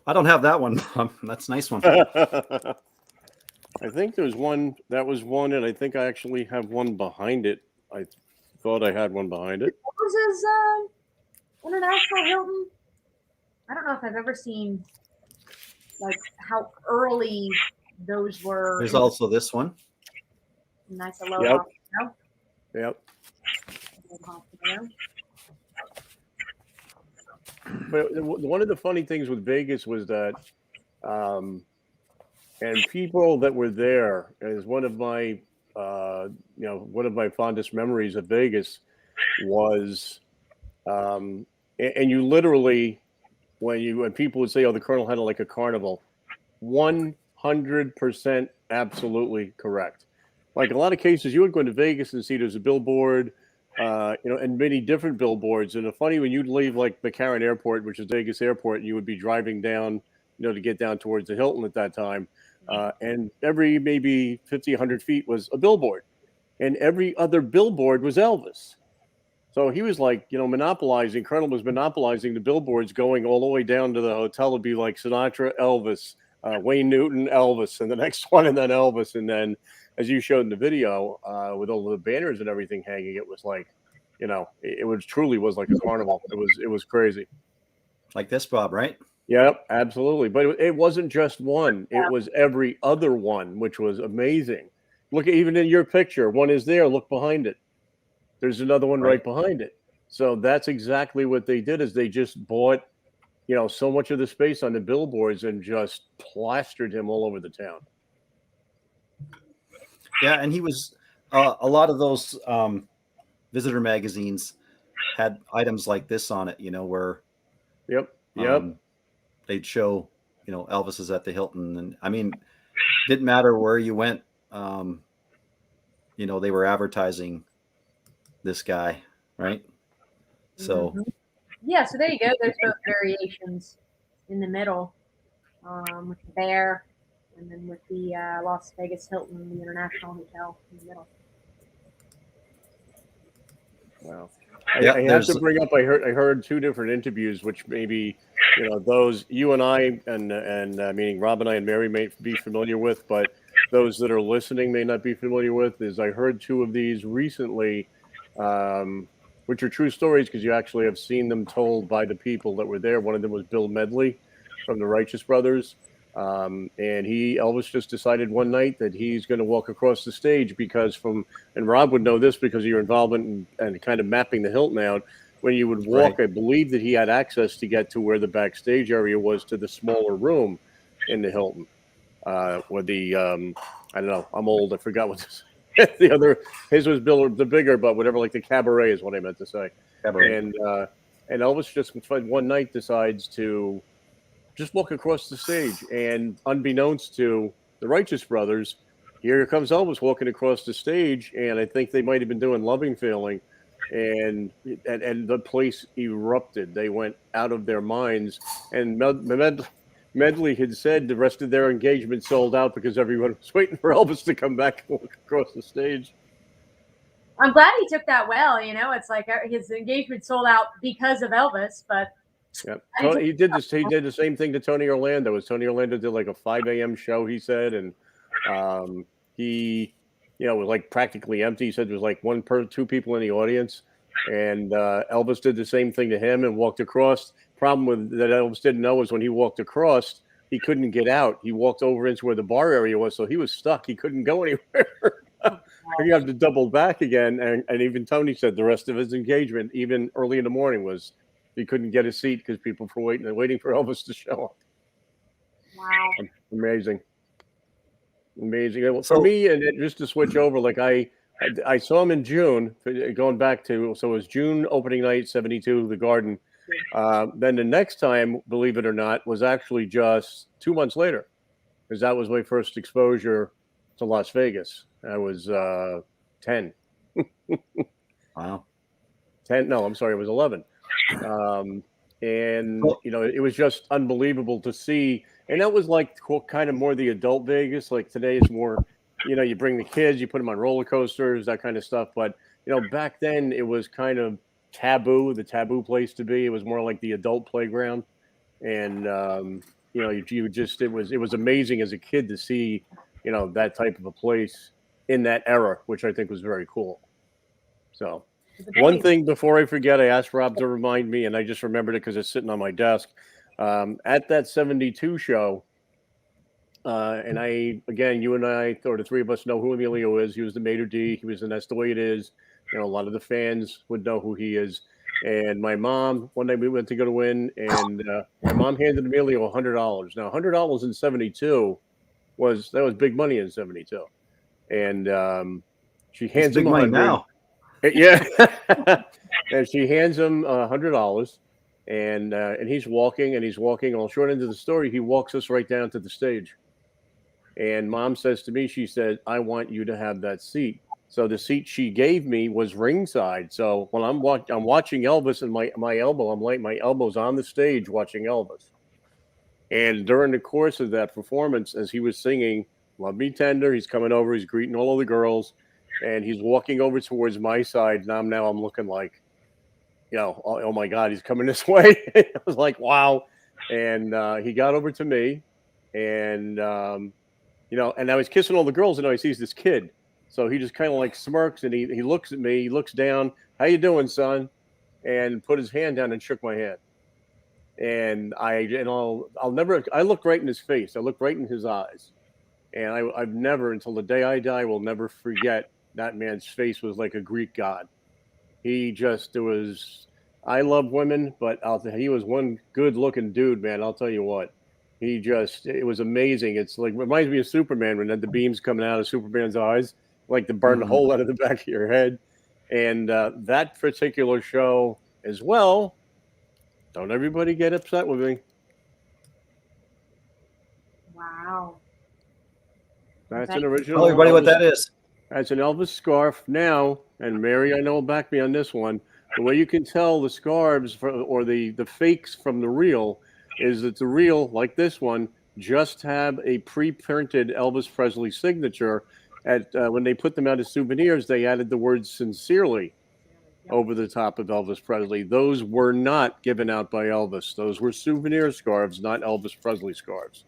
I don't have that one. That's a nice one. I think there's one, that was one, and I think I actually have one behind it. I thought I had one behind it. What was his international Hilton? I don't know if I've ever seen like how early those were. There's also this one. Nice low. Yep. No? Yep. But one of the funny things with Vegas was that, and people that were there, is one of my, you know, one of my fondest memories of Vegas was, and you literally, when people would say, "Oh, the Colonel had like a carnival," 100% absolutely correct. Like a lot of cases, you would go into Vegas and see there's a billboard. You know, and many different billboards. And it's funny when you'd leave like McCarran Airport, which is Vegas Airport, and you would be driving down, you know, to get down towards the Hilton at that time. And every maybe 50, 100 feet was a billboard. And every other billboard was Elvis. So he was like, you know, monopolizing, Colonel was monopolizing the billboards going all the way down to the hotel. It'd be like Sinatra, Elvis, Wayne Newton, Elvis, and the next one, and then Elvis. And then, as you showed in the video, with all the banners and everything hanging, it was like, you know, it was truly was like a carnival. It was crazy. Like this, Bob, right? Yep, absolutely. But it wasn't just one; it was every other one, which was amazing. Look at even in your picture, one is there. Look behind it. There's another one right behind it. So that's exactly what they did. Is they just bought, you know, so much of the space on the billboards and just plastered him all over the town. Yeah, and he was a lot of those visitor magazines had items like this on it, you know, where they'd show, you know, Elvis is at the Hilton, and I mean, didn't matter where you went, you know, they were advertising this guy, right? So yeah, so there you go. There's both variations in the middle, with the bear. And then with the Las Vegas Hilton, the International Hotel in the middle. Wow. I have to bring up, I heard two different interviews, which maybe, you know, those you and I, and meaning Rob and I and Mary may be familiar with, but those that are listening may not be familiar with, is I heard two of these recently, which are true stories because you actually have seen them told by the people that were there. One of them was Bill Medley from the Righteous Brothers. And Elvis just decided one night that he's going to walk across the stage because and Rob would know this because of your involvement and kind of mapping the Hilton out. When you would walk, I believe that he had access to get to where the backstage area was, to the smaller room in the Hilton, where the, I don't know, I'm old. I forgot what this, the other, his was the bigger, but whatever, like the cabaret is what I meant to say. Cabaret. And Elvis just one night decides to just walk across the stage, and unbeknownst to the Righteous Brothers, here comes Elvis walking across the stage, and I think they might have been doing Loving Feeling, and the place erupted. They went out of their minds, and Medley had said the rest of their engagement sold out because everyone was waiting for Elvis to come back and walk across the stage. I'm glad he took that well. You know, it's like his engagement sold out because of Elvis, but. Yeah, he did this. He did the same thing to Tony Orlando. Tony Orlando did like a 5 a.m. show, he said, and he, you know, was like practically empty. He said there was like two people in the audience, and Elvis did the same thing to him and walked across. Problem with that Elvis didn't know was when he walked across, he couldn't get out. He walked over into where the bar area was, so he was stuck. He couldn't go anywhere. He had to double back again. And even Tony said the rest of his engagement, even early in the morning, was he couldn't get a seat because people were waiting for Elvis to show up. Wow. Amazing. For me, and just to switch over, like I saw him in June, going back to, so it was June opening night, 72, the Garden. Then the next time, believe it or not, was actually just 2 months later, because that was my first exposure to Las Vegas. I was 10. Wow. 10, no, I'm sorry, it was 11. And, you know, it was just unbelievable to see. And that was like kind of more the adult Vegas. Like today is more, you know, you bring the kids, you put them on roller coasters, that kind of stuff. But, you know, back then it was kind of taboo, the taboo place to be. It was more like the adult playground. And, you know, you just, it was amazing as a kid to see, you know, that type of a place in that era, which I think was very cool. So one thing before I forget, I asked Rob to remind me, and I just remembered it because it's sitting on my desk. At that 72 show, and again, you and I, or the three of us know who Emilio is. He was the maitre d'. He was, and that's the way it is. You know, a lot of the fans would know who he is. And my mom, one day we went to go to win, and my mom handed Emilio $100. Now, $100 in 72 was big money in 72. And she hands him $100 now. Yeah, and she hands him $100, and he's walking, All short end of the story, he walks us right down to the stage. And Mom says to me, she said, "I want you to have that seat." So the seat she gave me was ringside. So when I'm watching Elvis, and my elbow's on the stage watching Elvis. And during the course of that performance, as he was singing "Love Me Tender," he's coming over, he's greeting all of the girls. And he's walking over towards my side, and I'm looking like, you know, oh my God, he's coming this way. I was like, wow. And he got over to me, and you know, and I was kissing all the girls, and he sees this kid, so he just kind of like smirks, and he looks at me, he looks down, "How you doing, son?" And put his hand down and shook my hand. And I'll never. I looked right in his face. I looked right in his eyes, and I've never, until the day I die, will never forget. That man's face was like a Greek god. I love women, but he was one good looking dude, man. I'll tell you what, it was amazing. It's like, reminds me of Superman when the beams coming out of Superman's eyes, like to burn the hole out of the back of your head. And that particular show as well, don't everybody get upset with me. Wow. That's an original. Tell everybody what that is. That's an Elvis scarf now, and Mary, I know, will back me on this one. The way you can tell the scarves or the fakes from the real is that the real, like this one, just have a pre-printed Elvis Presley signature. When they put them out as souvenirs, they added the word "sincerely" over the top of Elvis Presley. Those were not given out by Elvis. Those were souvenir scarves, not Elvis Presley scarves.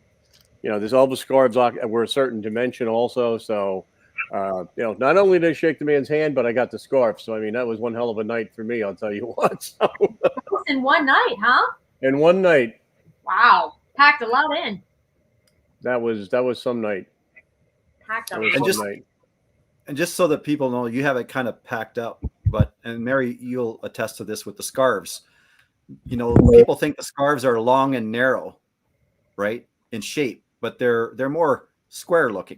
You know, this Elvis scarves were a certain dimension also, so... you know, not only did I shake the man's hand, but I got the scarf. So, I mean, that was one hell of a night for me, I'll tell you what. So. In one night, huh? In one night. Wow. Packed a lot in. That was some night. Packed a lot. And just so that people know, you have it kind of packed up. And Mary, you'll attest to this with the scarves. You know, people think the scarves are long and narrow, right, in shape, but they're more square looking.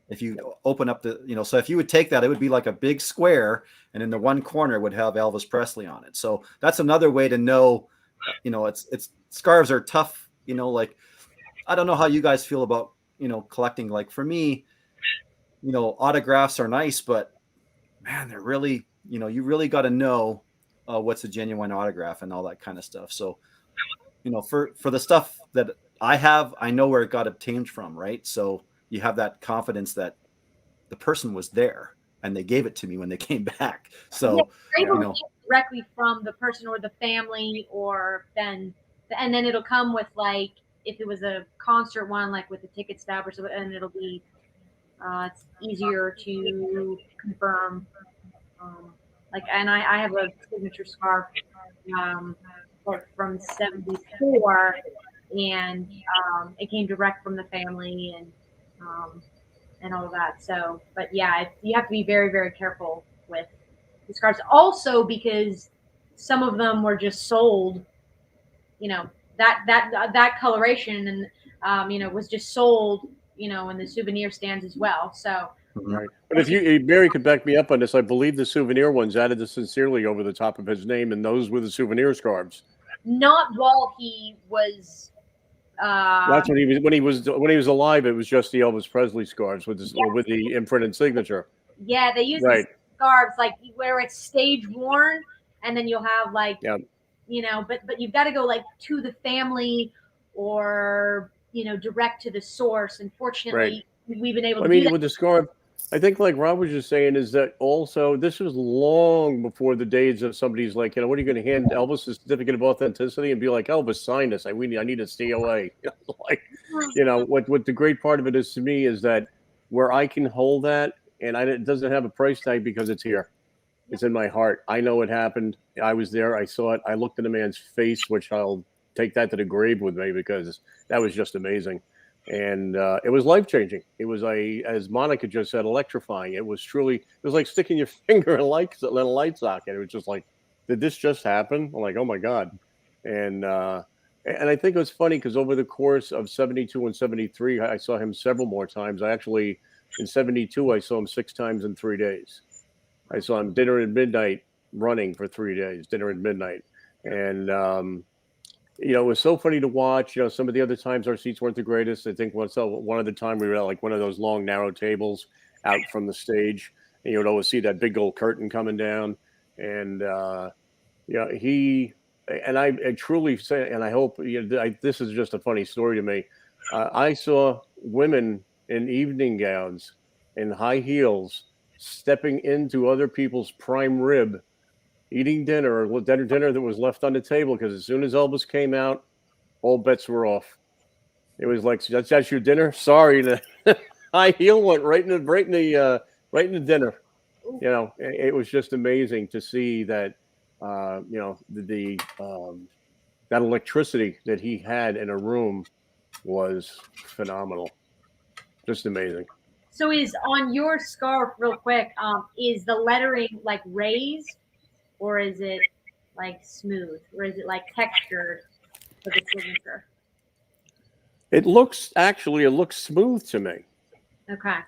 If you open up so if you would take that, it would be like a big square, and in the one corner would have Elvis Presley on it. So that's another way to know, you know, it's scarves are tough, you know, like, I don't know how you guys feel about, you know, collecting. Like for me, you know, autographs are nice, but man, they're really, you know, you really got to know what's a genuine autograph and all that kind of stuff. So, you know, for the stuff that I have, I know where it got obtained from, right? So you have that confidence that the person was there and they gave it to me when they came back. So, you know, directly from the person or the family, and then it'll come with, like, if it was a concert one, like with the ticket stub or something, and it'll be it's easier to confirm. And I have a signature scarf from '74. and it came direct from the family, and all of that. So, but yeah, you have to be very, very careful with the scarves. Also, because some of them were just sold, that coloration, and was just sold, in the souvenir stands as well. So, Right. But if Mary could back me up on this, I believe the souvenir ones added the sincerely over the top of his name, and those were the souvenir scarves. not while he was. That's when he was alive. It was just the Elvis Presley scarves with the imprint and signature. Yeah, they use Right. these scarves like where it's stage worn, and then you'll have like, Yeah. But you've got to go like to the family, or direct to the source. Unfortunately, we've been able to do that. With the scarf, I think like Rob was just saying is that also this was long before the days of somebody's like, what are you going to hand Elvis a certificate of authenticity and be like, Elvis, sign this. I need a COA. What the great part of it is to me is that where I can hold that and it doesn't have a price tag because it's here. It's in my heart. I know it happened. I was there. I saw it. I looked at the man's face, which I'll take that to the grave with me because that was just amazing. And it was life-changing. It was, as Monica just said, electrifying. It was like sticking your finger in a light socket. It was just like, did this just happen? I'm like, oh my God. And I think it was funny because over the course of 72 and 73, I saw him several more times. In 72, I saw him 6 times in 3 days. I saw him dinner at midnight running for 3 days, dinner at midnight. And, it was so funny to watch. Some of the other times our seats weren't the greatest. I think one of the time we were at like one of those long, narrow tables out from the stage, and you would always see that big old curtain coming down. And I truly say, and I hope this is just a funny story to me. I saw women in evening gowns and high heels stepping into other people's prime rib, eating dinner that was left on the table, because as soon as Elvis came out, all bets were off. It was like, that's your dinner. Sorry, the high heel went right in the dinner. It was just amazing to see that. That electricity that he had in a room was phenomenal, just amazing. So is on your scarf, real quick, is the lettering like raised, or is it like smooth, or is it like textured for the signature? It looks smooth to me. Okay.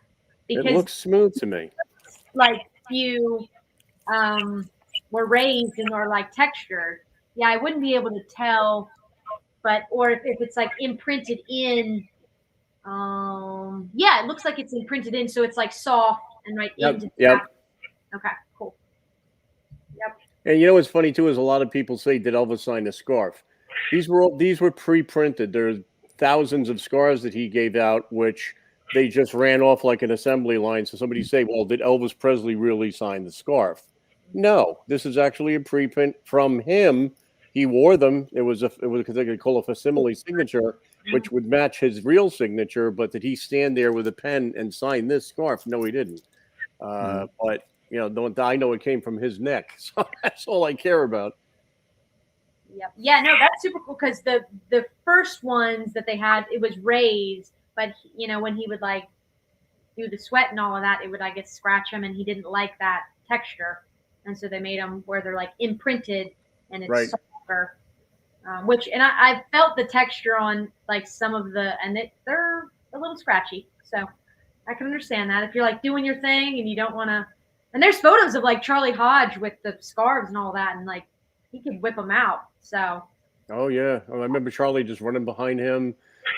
Because it looks smooth to me. Like you were raised and are like textured. Yeah, I wouldn't be able to tell, or if it's like imprinted in. Yeah, it looks like it's imprinted in, so it's like soft and into. Yep. Okay, cool. Yep. And what's funny too is a lot of people say, did Elvis sign the scarf? These were pre-printed. There's thousands of scarves that he gave out, which they just ran off like an assembly line. So somebody say, well, did Elvis Presley really sign the scarf? No, this is actually a preprint from him. He wore them. It was because they could call a facsimile signature, which would match his real signature. But did he stand there with a pen and sign this scarf? No, he didn't. But I know it came from his neck, so that's all I care about. Yep. Yeah, no, that's super cool, because the first ones that they had, it was raised, but when he would like do the sweat and all of that, it would, I guess, scratch him, and he didn't like that texture, and so they made them where they're like imprinted and it's softer. I felt the texture on like some of and they're a little scratchy, so I can understand that if you're like doing your thing and you don't want to. And there's photos of like Charlie Hodge with the scarves and all that, and like he could whip them out. So. Oh yeah, I remember Charlie just running behind him.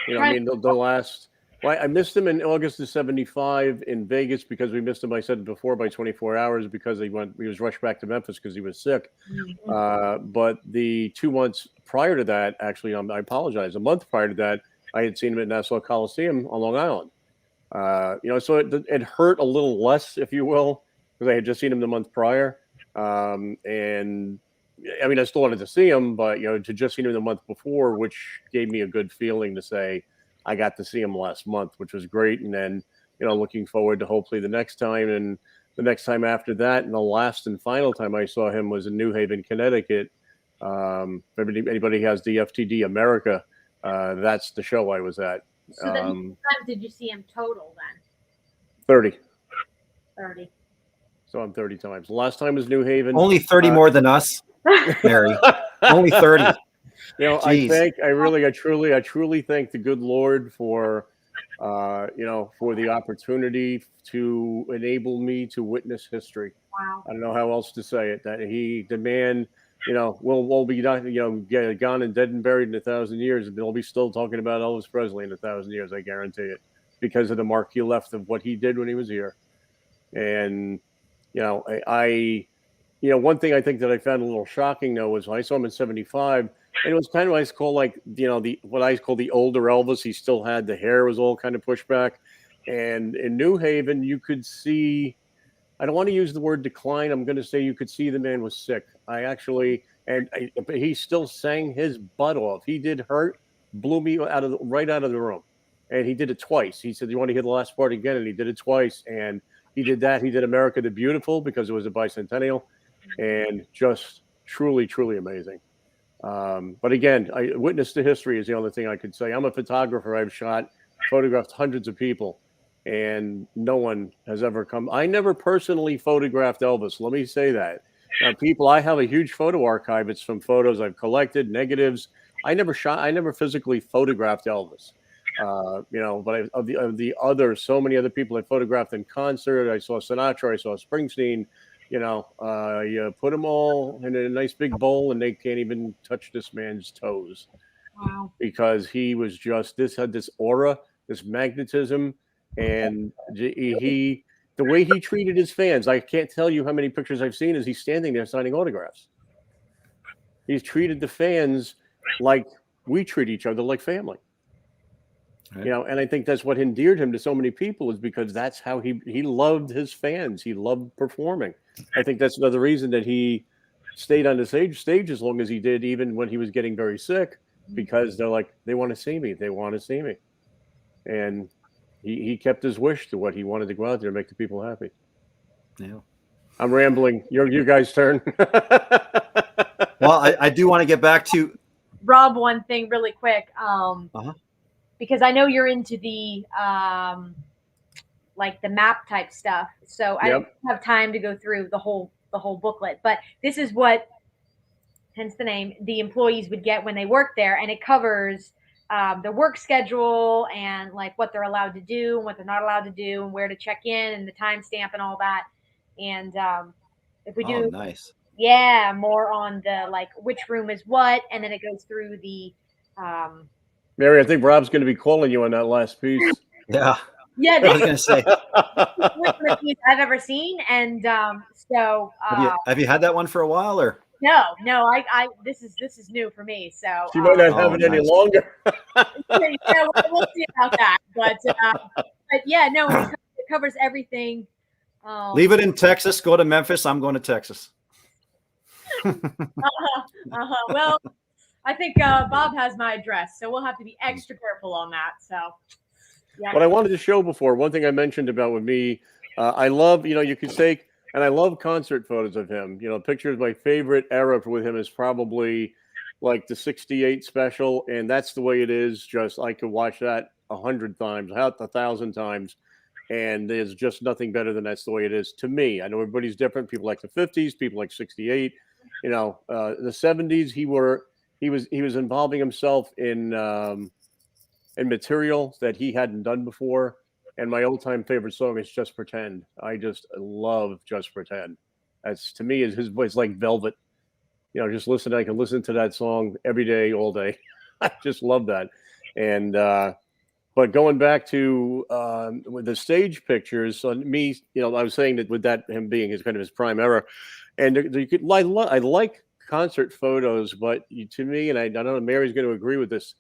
The last. Well, I missed him in August of '75 in Vegas because we missed him. I said before by 24 hours because he was rushed back to Memphis because he was sick. Mm-hmm. But the 2 months prior to that, actually, I apologize. A month prior to that, I had seen him at Nassau Coliseum on Long Island. So it hurt a little less, if you will, because I had just seen him the month prior. And I mean, I still wanted to see him, but to just see him the month before, which gave me a good feeling to say I got to see him last month, which was great. And then, looking forward to hopefully the next time, and the next time after that. And the last and final time I saw him was in New Haven, Connecticut. If anybody has the FTD America That's the show I was at. So then, how many times did you see him total then? 30. 30. So I'm 30 times. The last time was New Haven. Only 30 more than us, Mary. Only 30. You know, Jeez. I truly thank the good Lord for, you know, for the opportunity to enable me to witness history. Wow. I don't know how else to say it. That the man, you know, will be not, you know, gone and dead and buried in 1,000 years, and they'll be still talking about Elvis Presley in 1,000 years. I guarantee it, because of the mark he left of what he did when he was here. And you know, you know, one thing I think that I found a little shocking though was when I saw him in '75, and it was kind of what I call like, you know, what I call the older Elvis. He still had the hair was all kind of pushed back, and in New Haven you could see. I don't want to use the word decline. I'm going to say you could see the man was sick. But he still sang his butt off. He did hurt, blew me right out of the room, and he did it twice. He said, "You want to hear the last part again?" And he did it twice, and he did that. He did America the Beautiful because it was a bicentennial, and just truly, truly amazing. But again, I witness to history is the only thing I could say. I'm a photographer. I've photographed hundreds of people, and no one has ever come. I never personally photographed Elvis. Let me say that. Now, I have a huge photo archive. It's from photos I've collected, negatives. I never physically photographed Elvis. You know, but of the other, so many other people I photographed in concert. I saw Sinatra, I saw Springsteen. You know, you put them all in a nice big bowl, and they can't even touch this man's toes. Wow. Because he was had this aura, this magnetism, and the way he treated his fans. I can't tell you how many pictures I've seen as he's standing there signing autographs. He's treated the fans like we treat each other, like family. Right. You know, and I think that's what endeared him to so many people, is because that's how he loved his fans. He loved performing. I think that's another reason that he stayed on the stage as long as he did, even when he was getting very sick, because they're like, they want to see me. They want to see me. And he kept his wish to what he wanted to go out there and make the people happy. Yeah. I'm rambling. You guys' turn. Well, I do want to get back to Rob, one thing really quick. Uh-huh. Because I know you're into the like the map type stuff. So I don't have time to go through the whole booklet, but this is what, hence the name, the employees would get when they work there, and it covers their work schedule and like what they're allowed to do and what they're not allowed to do and where to check in and the timestamp and all that. And if we do, nice. Yeah, more on the like which room is what, and then it goes through the. Mary, I think Rob's going to be calling you on that last piece. Yeah. Yeah, I was going to say. the piece I've ever seen, and so. Have you had that one for a while, or? No, I this is new for me. So she might not have it any longer. Yeah, we'll see about that. But yeah, no, it covers everything. Leave it in Texas. Go to Memphis. I'm going to Texas. Well, I think Bob has my address, so we'll have to be extra careful on that. So, yeah. What I wanted to show before, one thing I mentioned about with me, I love, you know, you could say, and I love concert photos of him. You know, pictures. My favorite era with him is probably like the '68 special, and that's the way it is. Just I could watch that 100 times, 1,000 times, and there's just nothing better than that's the way it is to me. I know everybody's different. People like the '50s, people like '68. You know, the '70s, he was involving himself in material that he hadn't done before. And my all-time favorite song is "Just Pretend." I just love "Just Pretend." That's, to me, is his voice like velvet. You know, just listen. I can listen to that song every day, all day. I just love that. And but going back to with the stage pictures, on me, you know, I was saying that with that him being his kind of his prime era, and you could I like concert photos, but to me, and I don't know, Mary's going to agree with this.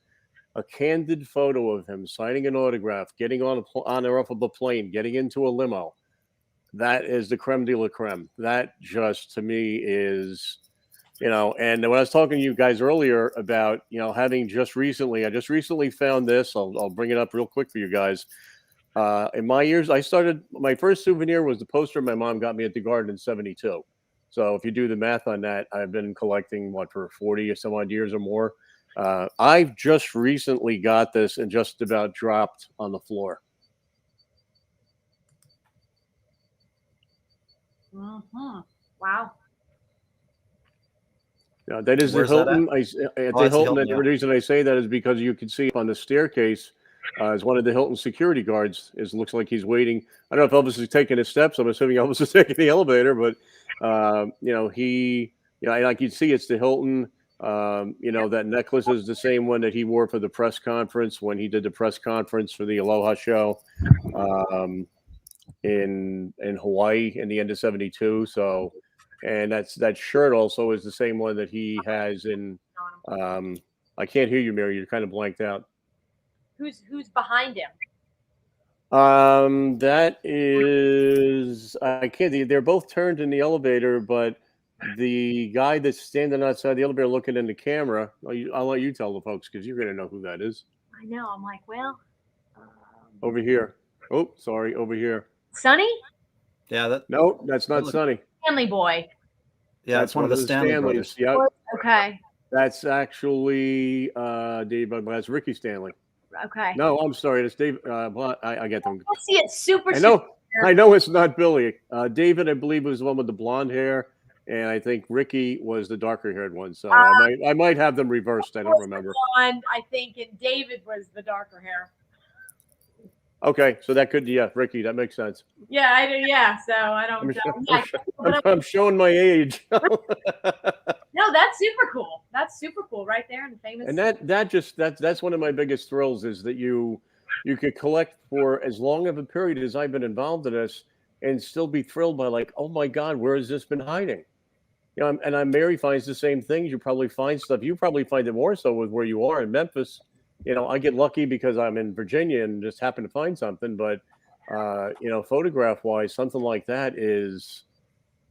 A candid photo of him signing an autograph, getting on or off of a plane, getting into a limo. That is the creme de la creme. That just, to me, is, you know, and when I was talking to you guys earlier about, you know, having I just recently found this. I'll bring it up real quick for you guys. In my years, my first souvenir was the poster my mom got me at the Garden in '72. So if you do the math on that, I've been collecting for 40 or some odd years or more. I've just recently got this and just about dropped on the floor. Mm-hmm. Wow. Yeah, that is the Where's that Hilton. at? At Oh, the that's the Hilton, Hilton, and yeah. the reason I say that is because you can see on the staircase is one of the Hilton security guards. Looks like he's waiting. I don't know if Elvis is taking his steps. I'm assuming Elvis is taking the elevator, but like you see, it's the Hilton. That necklace is the same one that he wore for the press conference when he did the press conference for the Aloha show in Hawaii in the end of '72. So. And that shirt also is the same one that he has in. I can't hear you, Mary. You're kind of blanked out. Who's behind him? That is I can't. They're both turned in the elevator, but the guy that's standing outside the elevator looking in the camera. I'll let you tell the folks because you're going to know who that is. I know. I'm like, well, over here. Oh, sorry, over here. Sonny? Yeah, no, that's not Sonny. Stanley boy. Yeah, it's one of the Stanley brothers. Yep. Okay. That's actually Dave, but that's Ricky Stanley. Okay. No, I'm sorry. It's Dave. I get them. I see it super. I know it's not Billy. David, I believe, was the one with the blonde hair, and I think Ricky was the darker haired one. So I might have them reversed. I don't remember. Blonde, I think, and David was the darker hair. Okay, so that could, Ricky, that makes sense. Yeah, I do. Yeah, so I don't. I'm showing my age. No, that's super cool. That's super cool, right there in the famous. And that's one of my biggest thrills is that you could collect for as long of a period as I've been involved in this, and still be thrilled by like, oh my God, where has this been hiding? And Mary finds the same things. You probably find stuff. You probably find it more so with where you are in Memphis. I get lucky because I'm in Virginia and just happen to find something. But, photograph wise, something like that is,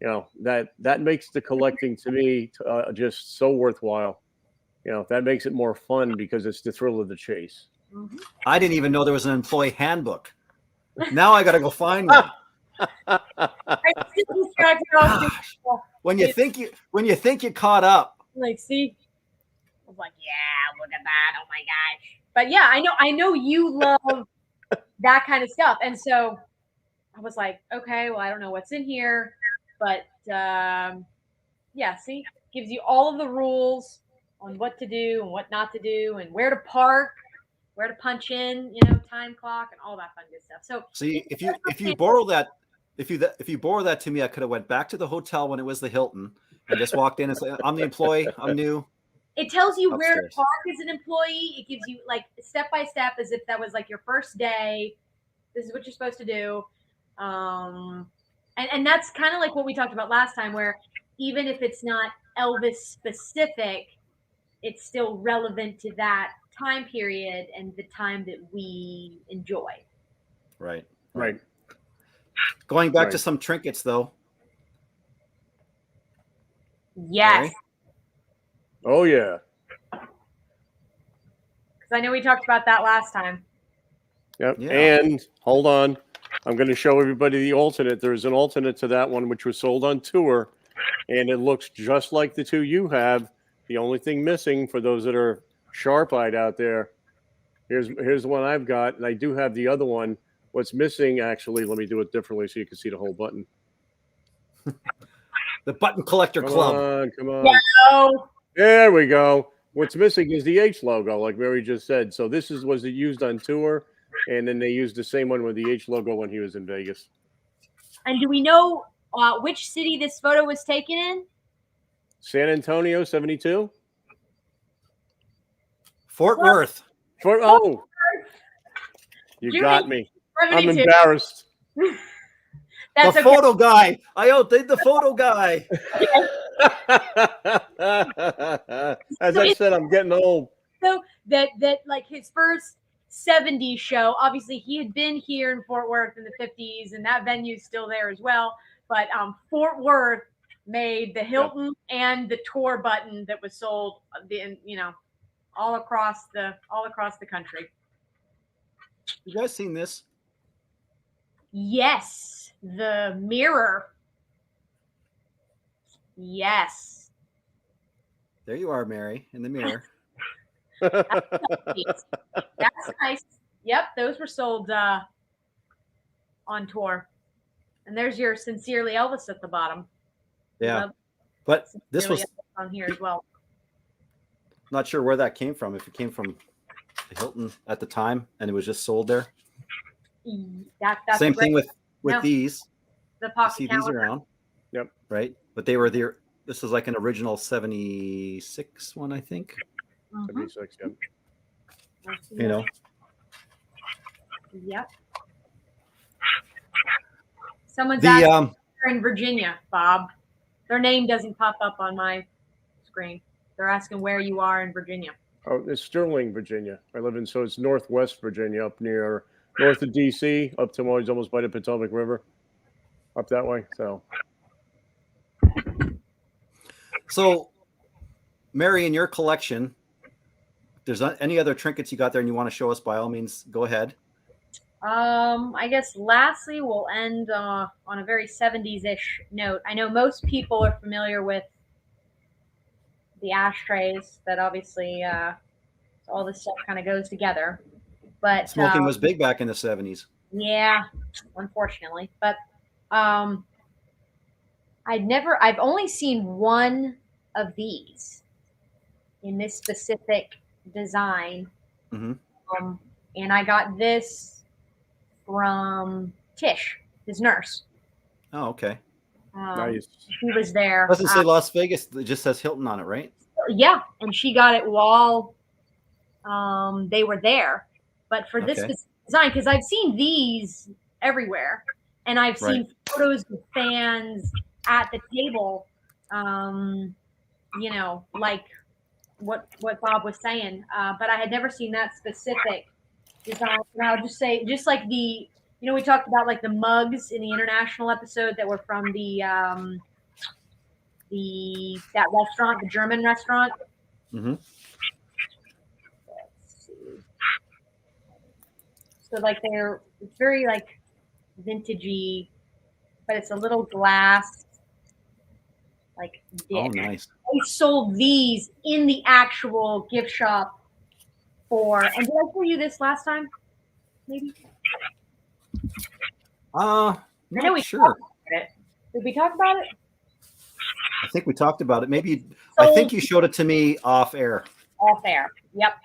that makes the collecting to me just so worthwhile. That makes it more fun because it's the thrill of the chase. Mm-hmm. I didn't even know there was an employee handbook. Now I got to go find one. Gosh. When you think you caught up, like, see. I was like, yeah, look at that. Oh my gosh. But yeah, I know you love that kind of stuff. And so I was like, okay, well, I don't know what's in here, but see, gives you all of the rules on what to do and what not to do and where to park, where to punch in, time clock and all that fun good stuff. So see, if you borrow that, if you borrow that to me, I could have went back to the hotel when it was the Hilton and just walked in and said, I'm the employee, I'm new. It tells you upstairs. where to park as an employee. It gives you like step by step as if that was like your first day. This is what you're supposed to do. And that's kind of like what we talked about last time, where even if it's not Elvis specific, it's still relevant to that time period and the time that we enjoy. Right. Going back to some trinkets though. Yes. Mary? Oh yeah. Because I know we talked about that last time. Yep. Yeah. And hold on, I'm going to show everybody the alternate. There's an alternate to that one, which was sold on tour, and it looks just like the two you have. The only thing missing for those that are sharp-eyed out there, here's the one I've got, and I do have the other one. What's missing, actually, let me do it differently so you can see the whole button. The Button Collector Club. Come on. No. There we go. What's missing is the H logo, like Mary just said. So this was it used on tour, and then they used the same one with the H logo when he was in Vegas. And do we know which city this photo was taken in? San Antonio, 72? Fort Worth. You got me. 72. I'm embarrassed. The photo guy. I outdid the photo guy. As I said, I'm getting old. So that like his first 70s show, obviously he had been here in Fort Worth in the 50s, and that venue's still there as well. But Fort Worth made the Hilton and the tour button that was sold, all across the country. You guys seen this? Yes, the mirror. Yes. There you are, Mary, in the mirror. That's nice. Yep, those were sold on tour. And there's your Sincerely Elvis at the bottom. Yeah, but this was on here as well. Not sure where that came from. If it came from the Hilton at the time and it was just sold there. That's Same thing with no. these. The pocket see calendar. these around. Yep. Right, but they were there. This is like an original '76 one, I think. 76. Yep. You know. Yep. Someone's The asking in Virginia, Bob. Their name doesn't pop up on my screen. They're asking where you are in Virginia. Oh, it's Sterling, Virginia. I live in, so it's Northwest Virginia, up near north of DC, up to almost by the Potomac River, up that way. So, Mary, in your collection, if there's any other trinkets you got there and you want to show us, by all means, go ahead. I guess lastly, we'll end on a very 70s-ish note. I know most people are familiar with the ashtrays that obviously all this stuff kind of goes together. But smoking was big back in the 70s. Yeah, unfortunately. But I've only seen one of these in this specific design. Mm-hmm. And I got this from Tish, his nurse. Oh, okay. Nice. She was there. It doesn't say Las Vegas. It just says Hilton on it, right? Yeah, and she got it while they were there. But for this specific design, because I've seen these everywhere, and I've seen photos of fans at the table, you know, like what Bob was saying. But I had never seen that specific design. And I'll just say, just like the, you know, we talked about like the mugs in the international episode that were from that restaurant, the German restaurant. Mm-hmm. Let's see. So like it's very like vintagey, but it's a little glass like dish. Oh, nice. They sold these in the actual gift shop and did I show you this last time? Maybe. Not sure. Talked about it. Did we talk about it? I think we talked about it. Maybe I think you showed it to me off air. Off air. Yep.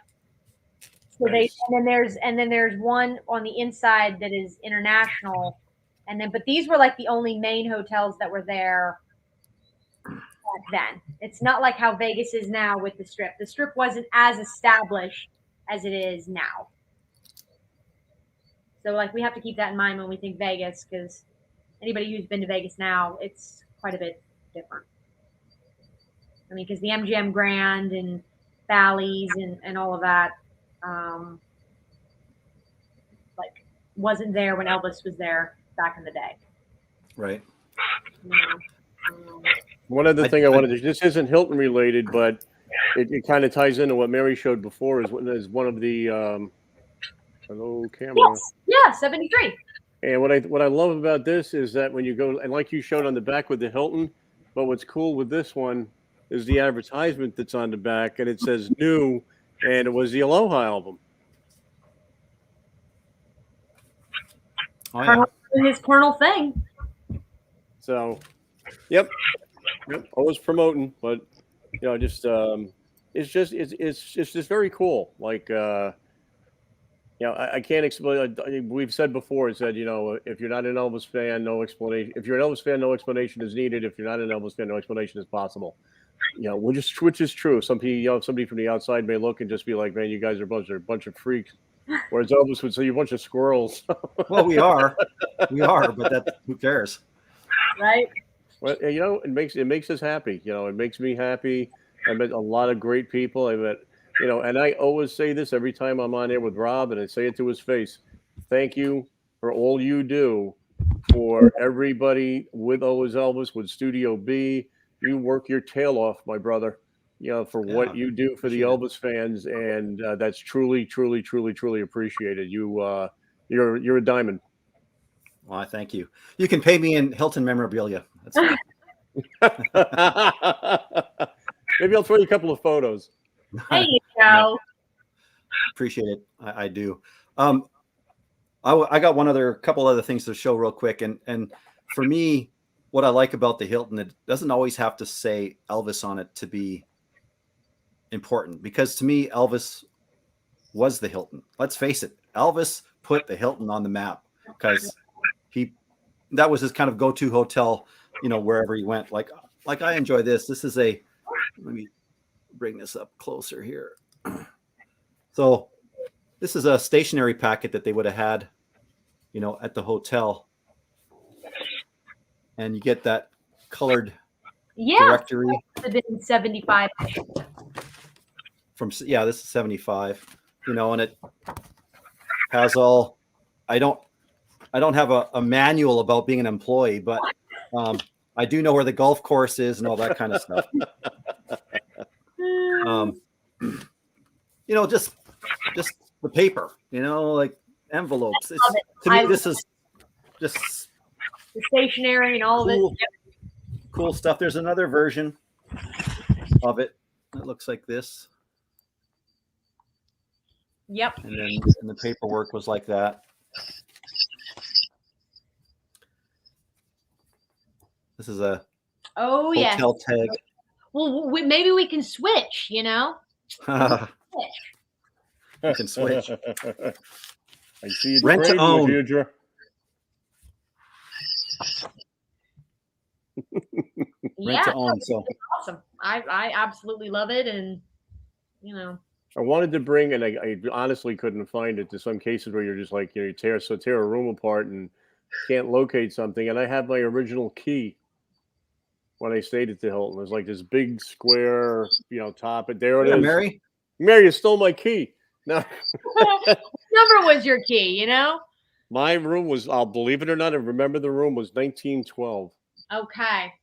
So Nice. and then there's one on the inside that is international, but these were like the only main hotels that were there back then. It's not like how Vegas is now with the Strip. The Strip wasn't as established as it is now. So like we have to keep that in mind when we think Vegas, because anybody who's been to Vegas now, it's quite a bit different. I mean, because the MGM Grand and Bally's and all of that, like wasn't there when Elvis was there back in the day. Right. One other thing I wanted to, this isn't Hilton related, but it kind of ties into what Mary showed before, is one of the hello camera. Yes. Yeah, 73. And what I love about this is that when you go, and like you showed on the back with the Hilton, but what's cool with this one is the advertisement that's on the back, and it says new, and it was the Aloha album. Oh, yeah. His Colonel thing. So, yep, always promoting, but you know, just it's just very cool. Like, you know, I can't explain. We've said before, is that, you know, if you're not an Elvis fan, no explanation. If you're an Elvis fan, no explanation is needed. If you're not an Elvis fan, no explanation is possible. You know, which is true. Some people, you know, somebody from the outside may look and just be like, "Man, you guys are a bunch of freaks." Whereas Elvis would say, "You're a bunch of squirrels." Well, we are, but who cares? Right. Well, you know, it makes us happy. You know, it makes me happy. I met a lot of great people. I met, you know, and I always say this every time I'm on air with Rob, and I say it to his face: thank you for all you do for everybody with Always Elvis, with Studio B. You work your tail off, my brother, you know, for what you do for the Elvis fans, and that's truly, truly, truly, truly appreciated. You're a diamond. Well, I thank you. You can pay me in Hilton memorabilia. That's fine. Maybe I'll throw you a couple of photos. There you go. Appreciate it. I do. I got couple other things to show real quick. And for me, what I like about the Hilton, it doesn't always have to say Elvis on it to be important, because to me, Elvis was the Hilton. Let's face it. Elvis put the Hilton on the map because that was his kind of go-to hotel, wherever he went. Like I enjoy this. This is let me bring this up closer here. So this is a stationery packet that they would have had, at the hotel. And you get that colored directory. It's 75. This is 75, and it has all, I don't have a manual about being an employee, but I do know where the golf course is and all that kind of stuff. Just the paper, like envelopes. To me, this is just the stationery and all cool, of it. Cool stuff. There's another version of it that looks like this. Yep. And then the paperwork was like that. This is a hotel tag. Well, maybe we can switch, We can switch. I see it. Rent to own. Future. Rent to own. So awesome. I absolutely love it, and I wanted to bring, and I honestly couldn't find it. To some cases where you're just like, you tear a room apart and can't locate something. And I have my original key when I stayed at the Hilton. It was like this big square, top. And there it is. Mary, you stole my key. No. What number was your key? My room was, I'll believe it or not, I remember the room was 1912. Okay,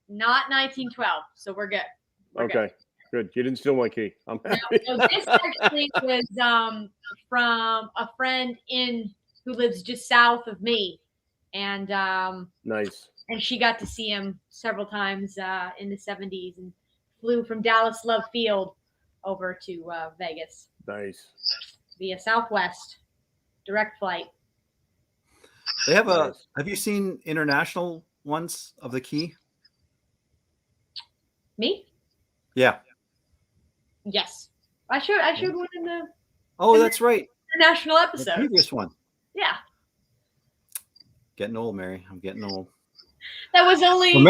not 1912. So we're good. Okay. Good. You didn't steal my key. I'm happy. No, so this actually was from a friend who lives just south of me, and nice. And she got to see him several times in the 70s, and flew from Dallas Love Field over to Vegas. Nice. Via Southwest, direct flight. They have have you seen international ones of the key? Me? Yeah. Yes. I showed one in the that's right. international episode. The previous one. Yeah. Getting old, Mary. I'm getting old. That was only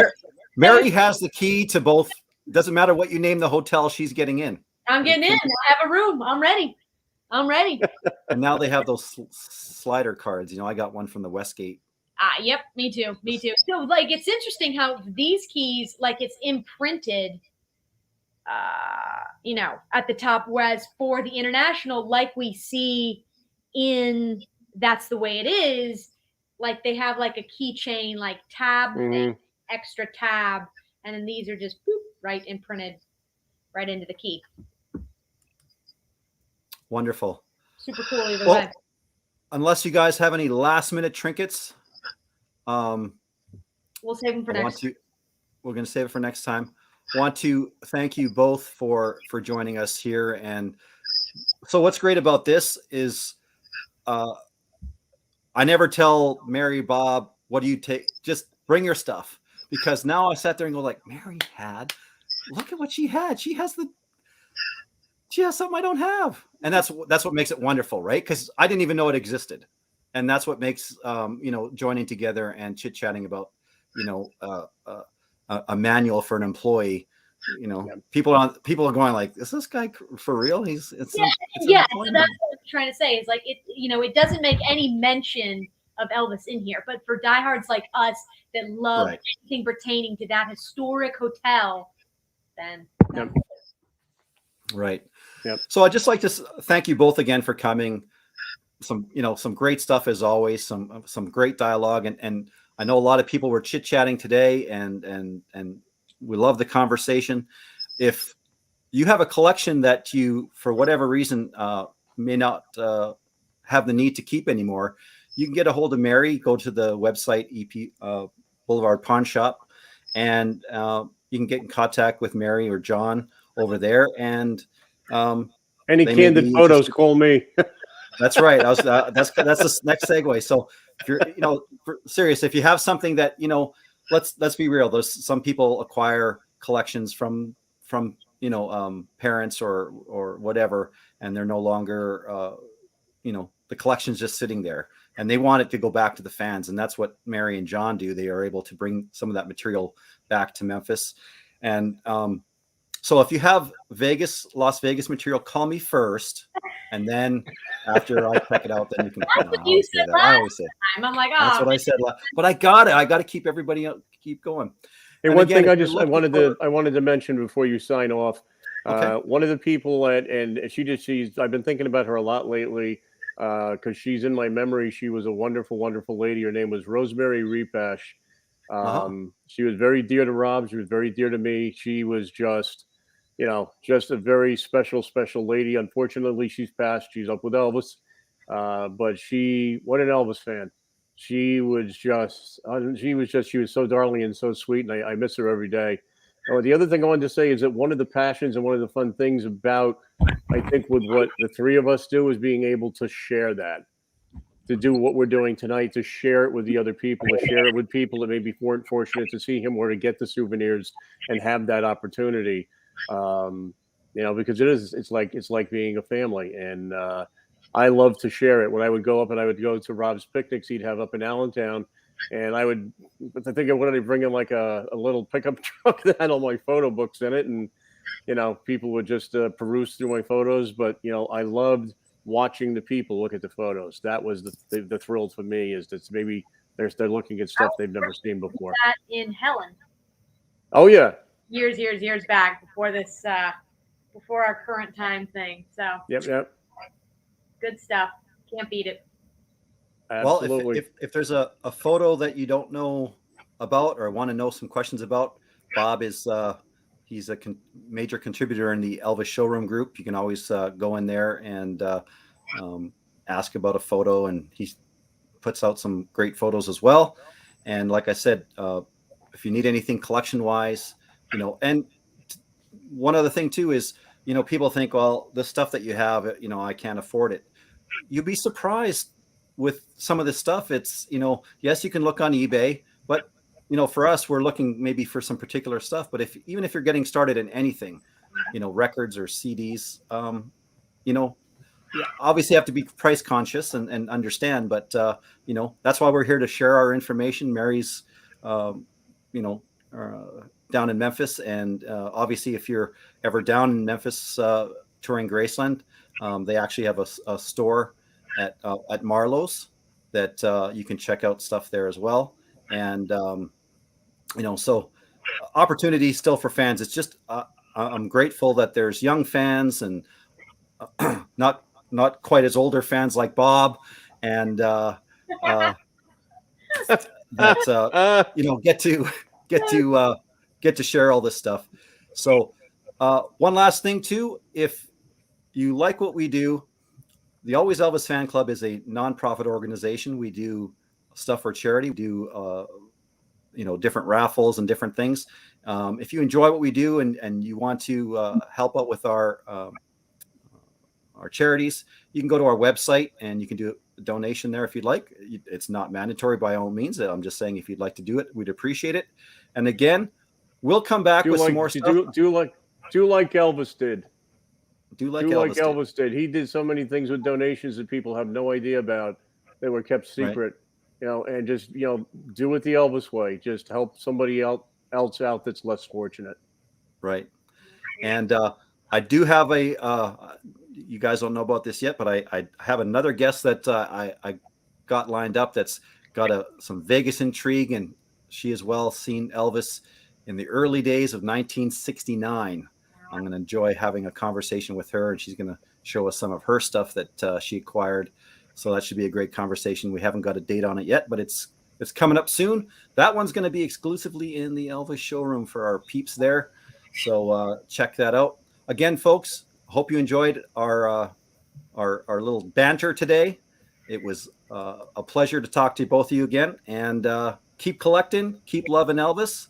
Mary has the key to both. Doesn't matter what you name the hotel, she's getting in. I'm getting in. I have a room. I'm ready. And now they have those slider cards. I got one from the Westgate. Yep, me too. So it's interesting how these keys, it's imprinted at the top, whereas for the international, we see in That's the Way It Is, they have a keychain tab thing, extra tab, and then these are just right imprinted right into the key. Wonderful. Super cool either way. Unless you guys have any last minute trinkets, we'll save them for next time. We're going to save it for next time. Want to thank you both for joining us here. And so what's great about this is I never tell Mary, Bob, what do you take? Just bring your stuff. Because now I sat there and go Mary look at what she had. She has something I don't have. And that's what makes it wonderful, right? Because I didn't even know it existed. And that's what makes, joining together and chit-chatting about, a manual for an employee. People are going is this guy for real? So that's what I'm trying to say is it doesn't make any mention of Elvis in here, but for diehards like us that love anything pertaining to that historic hotel, then right. Yep. So I'd just like to thank you both again for coming. Some great stuff as always, some great dialogue. And I know a lot of people were chit-chatting today and we love the conversation. If you have a collection that you, for whatever reason, may not have the need to keep anymore, you can get a hold of Mary, go to the website, Blvd Pawn Shop, and you can get in contact with Mary or John over there. And Any they may candid be photos, interested. call me. That's right. I was that's the next segue. So if you're serious, if you have something that let's be real. There's some people acquire collections from parents or whatever, and they're no longer the collection's just sitting there, and they want it to go back to the fans, and that's what Mary and John do. They are able to bring some of that material back to Memphis, and so if you have Las Vegas material, call me first, and then after I check it out, then you can. That's what I you always say said that. I last always say time. I'm like, that's oh, what I said. But I got it. I got to keep everybody keep going. Hey, And one again, thing if you're looking for- I wanted to mention before you sign off. Okay. One of the people and she's I've been thinking about her a lot lately because she's in my memory. She was a wonderful, wonderful lady. Her name was Rosemary Repash. She was very dear to Rob. She was very dear to me. She was just just a very special, special lady. Unfortunately, she's passed. She's up with Elvis. But what an Elvis fan. She was so darling and so sweet. And I miss her every day. The other thing I wanted to say is that one of the passions and one of the fun things about, I think, with what the three of us do is being able to share that, to do what we're doing tonight, to share it with the other people, to share it with people that maybe weren't fortunate to see him or to get the souvenirs and have that opportunity. Because it's like being a family, and I love to share it. When I would go up and I would go to Rob's picnics he'd have up in Allentown, and I think I wanted to bring in like a little pickup truck that had all my photo books in it, and people would just peruse through my photos. But I loved watching the people look at the photos. That was the thrill for me, is that maybe they're looking at stuff they've never seen before. that in Helen. Oh yeah. Years back before this, before our current time thing. So Yep. good stuff. Can't beat it. Absolutely. Well, if there's a photo that you don't know about or want to know some questions about, Bob is he's a major contributor in the Elvis showroom group. You can always go in there and ask about a photo, and he puts out some great photos as well. And like I said, if you need anything collection wise, and one other thing too is, people think, well, the stuff that you have, I can't afford it. You'd be surprised with some of this stuff. It's, yes, you can look on eBay, but for us, we're looking maybe for some particular stuff. But even if you're getting started in anything, records or CDs, you obviously have to be price conscious and understand. But that's why we're here to share our information. Mary's, down in Memphis, and obviously, if you're ever down in Memphis touring Graceland, they actually have a store at Marlowe's that you can check out stuff there as well. And so opportunity still for fans. It's just I'm grateful that there's young fans and not quite as older fans like Bob, and that get to share all this stuff. So one last thing too, if you like what we do, the Always Elvis Fan Club is a nonprofit organization. We do stuff for charity. We do different raffles and different things. If you enjoy what we do and you want to help out with our charities, you can go to our website and you can do a donation there if you'd like. It's not mandatory by all means. I'm just saying, if you'd like to do it, we'd appreciate it. And again, we'll come back with some more stuff. Do like Elvis did. Do like Elvis did. He did so many things with donations that people have no idea about. They were kept secret, and just, do it the Elvis way. Just help somebody else out that's less fortunate. Right. And I do have you guys don't know about this yet, but I have another guest that I got lined up that's got some Vegas intrigue, and she has well seen Elvis in the early days of 1969. I'm going to enjoy having a conversation with her, and she's going to show us some of her stuff that she acquired. So that should be a great conversation. We haven't got a date on it yet, but it's coming up soon. That one's going to be exclusively in the Elvis showroom for our peeps there. So check that out. Again, folks, hope you enjoyed our little banter today. It was a pleasure to talk to both of you again, and keep collecting, keep loving Elvis.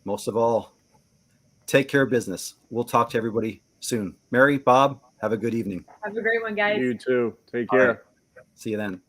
Most of all, take care of business. We'll talk to everybody soon. Mary, Bob, Have a good evening. Have a great one, guys. You too. Take All right. care. See you then.